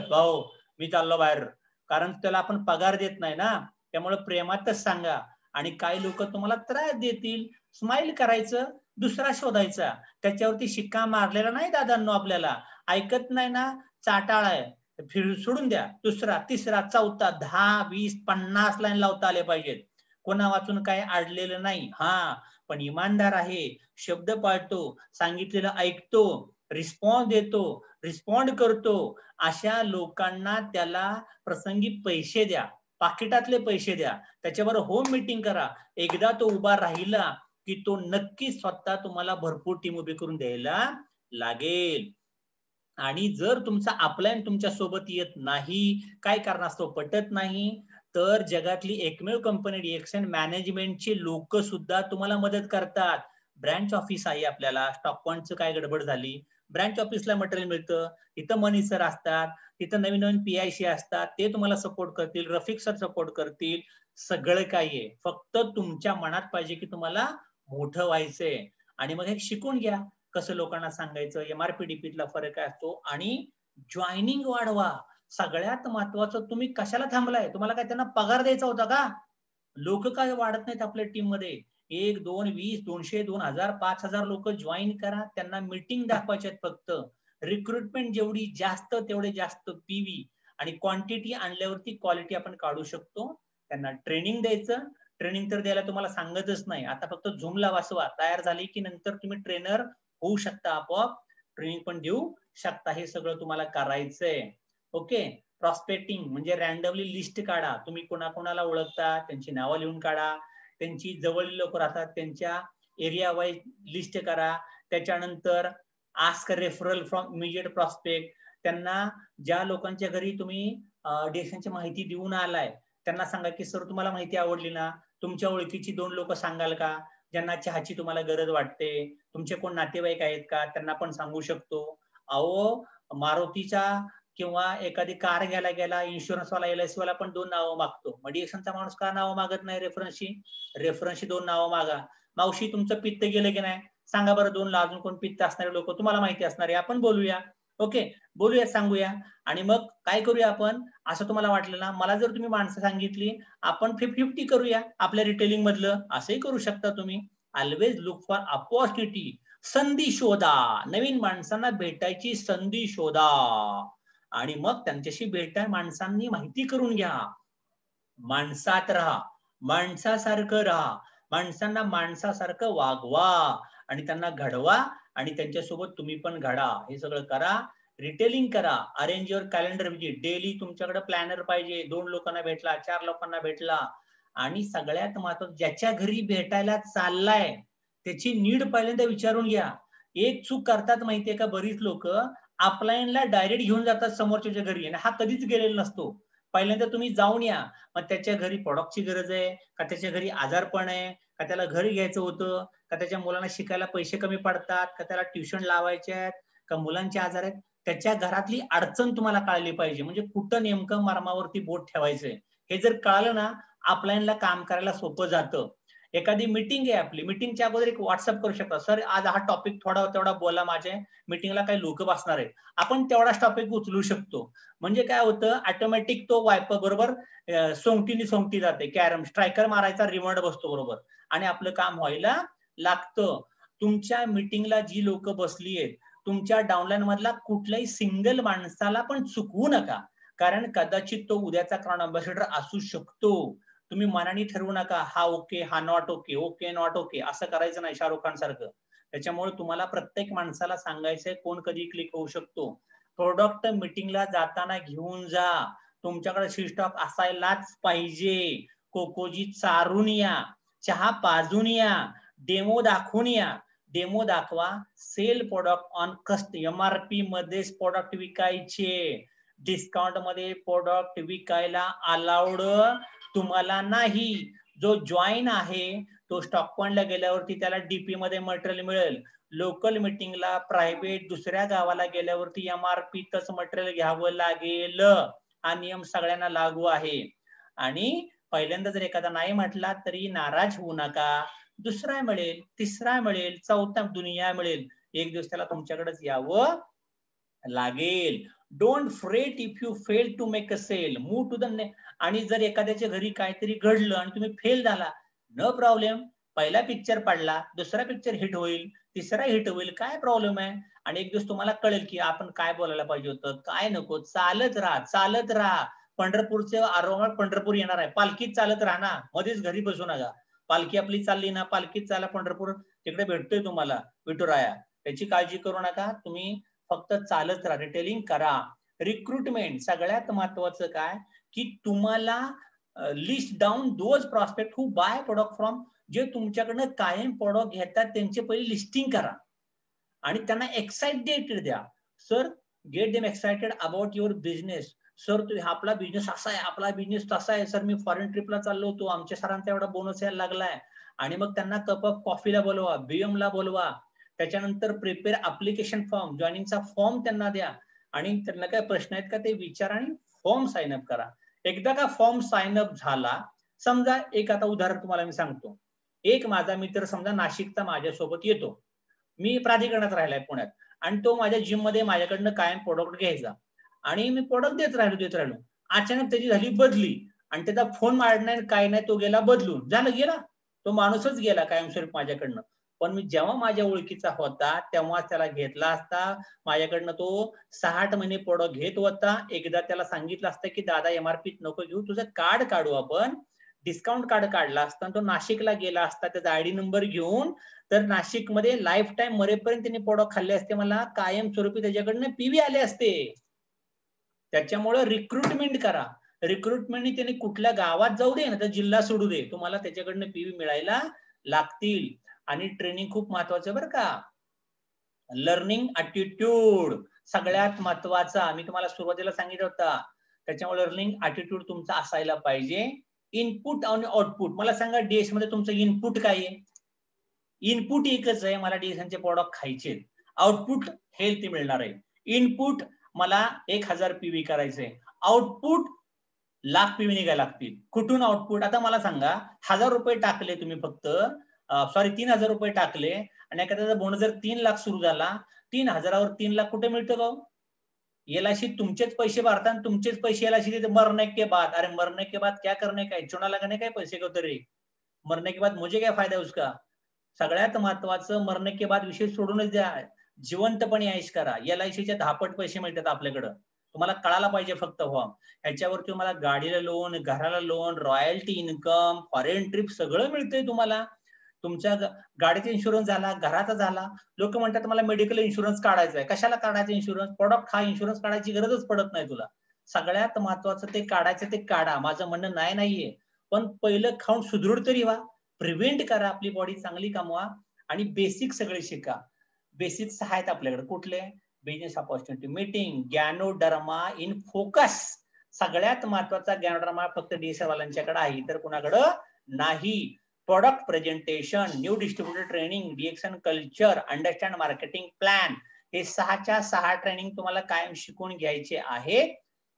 भाऊ मी चाललो बाहेर, कारण त्याला आपण पगार देत नाही ना. त्यामुळे प्रेमातच सांगा. आणि काही लोक तुम्हाला त्रास देतील, स्माइल करायचं, दुसरा शोधायचा. त्याच्यावरती शिक्का मारलेला नाही दादांनो. आपल्याला ऐकत नाही ना, चाटाळ आहे, फिर सोडून द्या. दुसरा, तिसरा, चौथा, 10, 20, 50 लाईन लावता आले पाहिजेत. कोणा वाचून काय अडलेलं नाही. हा, पण इमानदार आहे, शब्द पाळतो, सांगितलेलं ऐकतो, रिस्पॉन्स देतो, रिस्पॉन्ड करतो. अशा लोकांना त्याला प्रसंगी पैसे द्या, पाकिटातले पैसे द्या, त्याच्यावर होम मीटिंग करा. एकदा तो उभा राहिला की तो नक्की स्वतः तुम्हाला भरपूर टीम उभी करून द्यायला लागेल. आणि जर तुमचा अपलाईन तुमच्या सोबत येत नाही, काय कारणास्तव पटत नाही, तर जगातली एकमेव कंपनी DXN मॅनेजमेंटचे लोक सुद्धा तुम्हाला मदत करतात. ब्रँच ऑफिस आहे आपल्याला. स्टॉक पॉइंटचं काय गडबड झाली, ब्रँच ऑफिसला मटेरियल मिळतं, तिथं मनी सर असतात, तिथं नवीन नवीन PIC असतात, ते तुम्हाला सपोर्ट करतील, रफिक सर सपोर्ट करतील. सगळं काही आहे, फक्त तुमच्या मनात पाहिजे की तुम्हाला मोठं व्हायचंय. आणि मग हे शिकून घ्या कसं लोकांना सांगायचं, MRP-DP ला फरक काय असतो. आणि जॉईनिंग वाढवा. सगळ्यात महत्वाचं, तुम्ही कशाला थांबलाय? तुम्हाला काय त्यांना पगार द्यायचा होता का? लोक काय वाढत नाहीत आपल्या टीम मध्ये. 1, 2, 20, 200, 2000, 5000 लोक जॉईन करा. त्यांना मीटिंग दाखवायचे आहेत फक्त. रिक्रुटमेंट जेवढी जास्त तेवढे जास्त PV. आणि क्वांटिटी आणल्यावरती क्वालिटी आपण काढू शकतो. त्यांना ट्रेनिंग द्यायचं. ट्रेनिंग तर द्यायला तुम्हाला सांगतच नाही, आता फक्त झूमला वाचवा. तयार झाली की नंतर तुम्ही ट्रेनर होऊ शकता, आपोआप ट्रेनिंग पण देऊ शकता. हे सगळं तुम्हाला करायचंय. ओके. प्रॉस्पेक्टिंग म्हणजे रँडमली लिस्ट काढा. तुम्ही कोणाकोणाला ओळखता त्यांची नावं लिहून काढा. त्यांची जवळील लोक राहतात त्यांच्या एरिया वाईज लिस्ट करा. त्याच्यानंतर ask referral from immediate prospect. त्यांना ज्या लोकांच्या घरी तुम्ही DXNची माहिती देऊन आलाय त्यांना सांगा की सर तुम्हाला माहिती आवडली ना, तुमच्या ओळखीची 2 लोक सांगाल का ज्यांना चहाची तुम्हाला गरज वाटते. तुमचे कोण नातेवाईक आहेत का, त्यांना पण सांगू शकतो. अहो, मारुतीचा किंवा एखादी कार घ्यायला गेला, इन्शुरन्स वाला LIC वाला पण 2 नावं मागतो. मग DXNचा माणूस का नावं मागत नाही? रेफरन्सची 2 नावं मागा. मावशी तुमचं पित्त गेलं की नाही सांगा बरं, 2 ला अजून कोण पित्त असणारे लोक तुम्हाला माहिती असणारे आपण बोलूया. ओके, बोलूया, सांगूया. आणि मग काय करूया आपण, असं तुम्हाला वाटलं ना, मला जर तुम्ही माणसं सांगितली, आपण 50-50 करूया आपल्या रिटेलिंग मधलं, असंही करू शकता तुम्ही. Always look for opportunity. संधी शोधा, नवीन माणसांना भेटायची संधी शोधा. आणि मग त्यांच्याशी भेटा, माणसांनी माहिती करून घ्या. माणसात राहा, माणसासारखं राहा, माणसांना माणसासारखं वागवा आणि त्यांना घडवा. आणि त्यांच्यासोबत तुम्ही पण घडा. हे सगळं करा. रिटेलिंग करा. Arrange your calendar visit. Daily तुमच्याकडे प्लॅनर पाहिजे. 2 लोकांना भेटला, 4 लोकांना भेटला. आणि सगळ्यात महत्त्वाचं, ज्याच्या घरी भेटायला चाललाय त्याची नीड पहिल्यांदा विचारून घ्या. एक चूक करतात माहितीये का बरीच लोक, अपलाईनला डायरेक्ट घेऊन जातात समोरच्या घरी आणि हा कधीच गेलेला नसतो. पहिल्यांदा तुम्ही जाऊन या. मग त्याच्या घरी प्रॉडक्टची गरज आहे का, त्याच्या घरी आजारपण आहे का, त्याला घर घ्यायचं होतं का, त्याच्या मुलांना शिकायला पैसे कमी पडतात का, त्याला ट्युशन लावायचे आहेत का, मुलांचे आजार आहेत. त्याच्या घरातली अडचण तुम्हाला कळली पाहिजे. म्हणजे कुठं नेमकं मर्मावरती बोट ठेवायचंय हे जर कळलं ना, अपलाईनला काम करायला सोपं जातं. एखादी मीटिंग आहे आपली, मीटिंगच्या अगोदर एक व्हॉट्सअप करू शकता, सर आज हा टॉपिक थोडा तेवढा बोला, माझ्या मीटिंगला काही लोक बसणार आहेत. आपण तेवढाच टॉपिक उचलू शकतो. म्हणजे काय होतं, ऑटोमॅटिक तो वायपर बरोबर सोंगटी जाते. कॅरम स्ट्रायकर मारायचा रिमोट बसतो बरोबर आणि आपलं काम व्हायला लागतं. तुमच्या मीटिंगला जी लोक बसली आहेत, तुमच्या डाउनलाईन मधला कुठल्याही सिंगल माणसाला पण चुकवू नका, कारण कदाचित तो उद्याचा क्राऊन अँबॅसेडर असू शकतो. तुम्ही मनाने ठरवू नका, हा ओके, हा not okay, okay not okay, असं करायचं नाही शाहरुख खान सारखं. त्याच्यामुळे तुम्हाला प्रत्येक माणसाला सांगायचंय कोण कधी क्लिक होऊ शकतो. प्रोडक्ट मीटिंगला जाताना घेऊन जा. तुमच्याकडे स्टॉक असायलाच पाहिजे. कोकोजी चारून या, चहा पाजून या, डेमो दाखवून या. डेमो दाखवा. सेल प्रोडक्ट ऑन कस्ट. MRP मध्येच प्रोडक्ट विकायचे, डिस्काउंट मध्ये प्रोडक्ट विकायला अलाउड तुम्हाला नाही. जो जॉईन आहे तो स्टॉक पॉइंटला गेल्यावरती त्याला डीपी मध्ये मटेरियल मिळेल. लोकल मीटिंगला प्रायव्हेट दुसऱ्या गावाला गेल्यावरती MRPतच मटेरियल घ्यावं लागेल. हा नियम सगळ्यांना लागू आहे. आणि पहिल्यांदा जर एखादा नाही म्हटला तरी नाराज होऊ नका. दुसरा मिळेल, तिसरा मिळेल, चौथा दुनिया मिळेल. एक दिवस त्याला तुमच्याकडेच यावं लागेल. Don't fret if you fail to make a sale, move to the आणि जर एखाद्याच्या घरी काहीतरी घडलं आणि तुम्ही फेल झाला, नो प्रॉब्लेम. पहिला पिक्चर पडला, दुसरा पिक्चर हिट होईल, तिसरा हिट होईल, काय प्रॉब्लेम आहे. आणि एक दिवस तुम्हाला कळेल की आपण काय बोलायला पाहिजे होतं, काय नको. चालत राहा, चालत राहा. पंढरपूरचे आरोग्य पंढरपूर येणार आहे, पालखीत चालत राहा ना, मध्येच घरी बसू नका. पालखी आपली चालली ना, पालखीत चाला पंढरपूर, तिकडे भेटतोय तुम्हाला विठुराया. त्याची काळजी करू नका. तुम्ही फक्त चालत राहा, रिटेलिंग करा. रिक्रुटमेंट सगळ्यात महत्वाचं काय की तुम्हाला list down those prospect who by product from, जे तुमच्याकडनं कायम प्रोडक्ट घेतात त्यांचे पहिले लिस्टिंग करा आणि त्यांना एक्साइटेड द्या. Sir, get them excited about your business. Sir, आपला बिझनेस असा आहे, आपला बिझनेस तसा आहे. सर, मी फॉरेन ट्रिपला चाललो होतो, आमच्या सरांचा एवढा बोनस यायला लागलाय. आणि मग त्यांना कप ऑफ कॉफीला बोलवा, BM ला बोलवा. त्याच्यानंतर प्रिपेअर अप्लिकेशन फॉर्म, जॉईनिंगचा फॉर्म त्यांना द्या आणि त्यांना काय प्रश्न आहेत का ते विचारा आणि फॉर्म साइन अप करा. एकदा का फॉर्म साइन अप झाला, समजा एक आता उदाहरण तुम्हाला मी सांगतो. एक माझा मित्र समजा नाशिकचा माझ्यासोबत येतो, मी प्राधिकरणात राहिलाय पुण्यात, आणि तो माझ्या जिम मध्ये माझ्याकडनं कायम प्रोडक्ट घ्यायचा आणि मी प्रोडक्ट देत राहिलो. अचानक त्याची झाली बदली आणि त्याचा फोन मारणार नाही, काय नाही, तो गेला बदलून, झालं गेला, तो माणूसच गेला कायमस्वरूप माझ्याकडनं. पण मी जेव्हा माझ्या ओळखीचा होता तेव्हा त्याला घेतला असता, माझ्याकडनं तो 6-8 महिने प्रोडक्ट घेत होता. एकदा त्याला सांगितलं असतं की दादा MRP नको घेऊ, तुझं कार्ड काढू आपण, डिस्काउंट कार्ड काढला असता, तो नाशिकला गेला असता त्याचा ID नंबर घेऊन, तर नाशिकमध्ये लाईफ टाइम मरेपर्यंत त्यांनी प्रोडक्ट खाल्ले असते, मला कायमस्वरूपी त्याच्याकडनं PV आले असते. त्याच्यामुळे रिक्रुटमेंट करा. रिक्रुटमेंटनी त्यांनी कुठल्या गावात जाऊ दे ना, तर जिल्हा सोडू दे, तुम्हाला त्याच्याकडनं PV मिळायला लागतील. आणि ट्रेनिंग खूप महत्वाचं बरं का. लर्निंग ॲटिट्यूड सगळ्यात महत्वाचा, मी तुम्हाला सुरुवातीला सांगितलं होतं. त्याच्यामुळे लर्निंग ॲटिट्यूड तुमचा असायला पाहिजे. इनपुट आणि आउटपुट, मला सांगा DS मध्ये तुमचं इनपुट काय आहे? इनपुट एकच आहे, मला DSचे प्रोडक्ट खायचे. आउटपुट हेल्थ मिळणार आहे. इनपुट मला 1000 PV करायचंय, आउटपुट लाख PV निघायला लागतील. कुठून आउटपुट? आता मला सांगा, 1000 रुपये टाकले तुम्ही, फक्त 3000 रुपये टाकले आणि एखाद्याचा बोनस जर 3 लाख सुरू झाला, 3000वर 3 लाख कुठे मिळतं का? LIC तुमचेच पैसे भरता आणि तुमचेच पैसे LIC देते मरने के बाद. अरे मरने के बाद क्या करने का है, चुना लगाने का है पैसे को, तरी मरने के बाद मुझे क्या फायदा है उसका. सगळ्यात महत्वाचं मरने के बाद विषय सोडूनच द्या, जिवंतपणे ऐश करा. LICच्या 10 पट पैसे मिळतात आपल्याकडं, तुम्हाला कळायला पाहिजे फक्त फॉर्म. ह्याच्यावर तुम्हाला गाडीला लोन, घराला loan, royalty income, foreign trip सगळं मिळतंय तुम्हाला. तुमच्या गाडीचा इन्शुरन्स झाला, घराचा झाला. लोक म्हणतात मला मेडिकल इन्शुरन्स काढायचा आहे. कशाला काढायचा इन्शुरन्स? प्रोडक्ट हा इन्शुरन्स काढायची गरजच पडत नाही तुला. सगळ्यात महत्वाचं ते काढायचं ते काढा, माझं म्हणणं नाहीये, पण पहिलं खाऊन सुदृढ तरी व्हा. प्रिव्हेंट करा, आपली बॉडी चांगली कमवा आणि बेसिक सगळे शिका. बेसिक्स आहेत आपल्याकडे कुठले? Business opportunity, meeting, ganoderma in focus. सगळ्यात महत्वाचा ज्ञानोडर्मा फक्त DSR वाल्यांच्याकडे आहे, तर कुणाकडं नाही. Product presentation, new distributor training, DXN culture, understand marketing plan, हे 6च्या 6 ट्रेनिंग तुम्हाला कायम शिकून घ्यायचे आहे.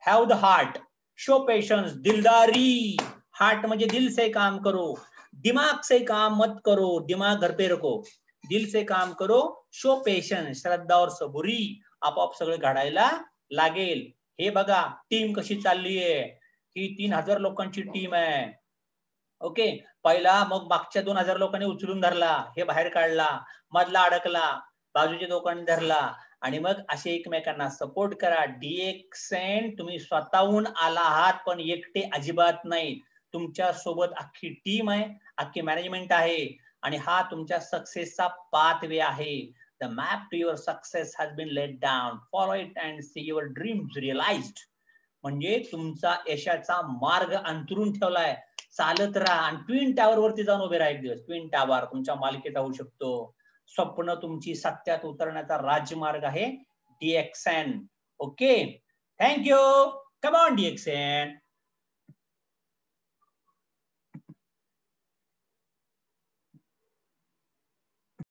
Have the heart, show patience, दिलदारी. हार्ट म्हणजे दिल से काम करो, दिमाग से काम मत करो, दिमाग घर पे रखो, दिल से काम करो, शो पेशन्स, श्रद्धा और सबुरी. आपोआप सगळं घडायला लागेल. हे बघा टीम कशी चालली आहे, ही 3000 लोकांची टीम आहे. ओके, पहिला मग मागच्या 2000 लोकांनी उचलून धरला, हे बाहेर काढला, मधला अडकला, बाजूच्या लोकांनी धरला आणि मग असे एकमेकांना सपोर्ट करा. DXN तुम्ही स्वतःहून आला आहात, पण एकटे अजिबात नाही. तुमच्या सोबत अख्खी टीम आहे, अख्खी मॅनेजमेंट आहे आणि हा तुमच्या सक्सेसचा पाथवे आहे. The map to your success has been laid down, follow it and see your dreams realised. म्हणजे तुमचा यशाचा मार्ग अंतरून ठेवलाय. चालत राहा आणि ट्विन टॉवर वरती जाऊन उभे राहा एक दिवस. ट्विन टॉवर तुमच्या मालकीचा होऊ शकतो. स्वप्न तुमची सत्यात उतरण्याचा राजमार्ग आहे DXN. Okay, thank you. Come on DXN.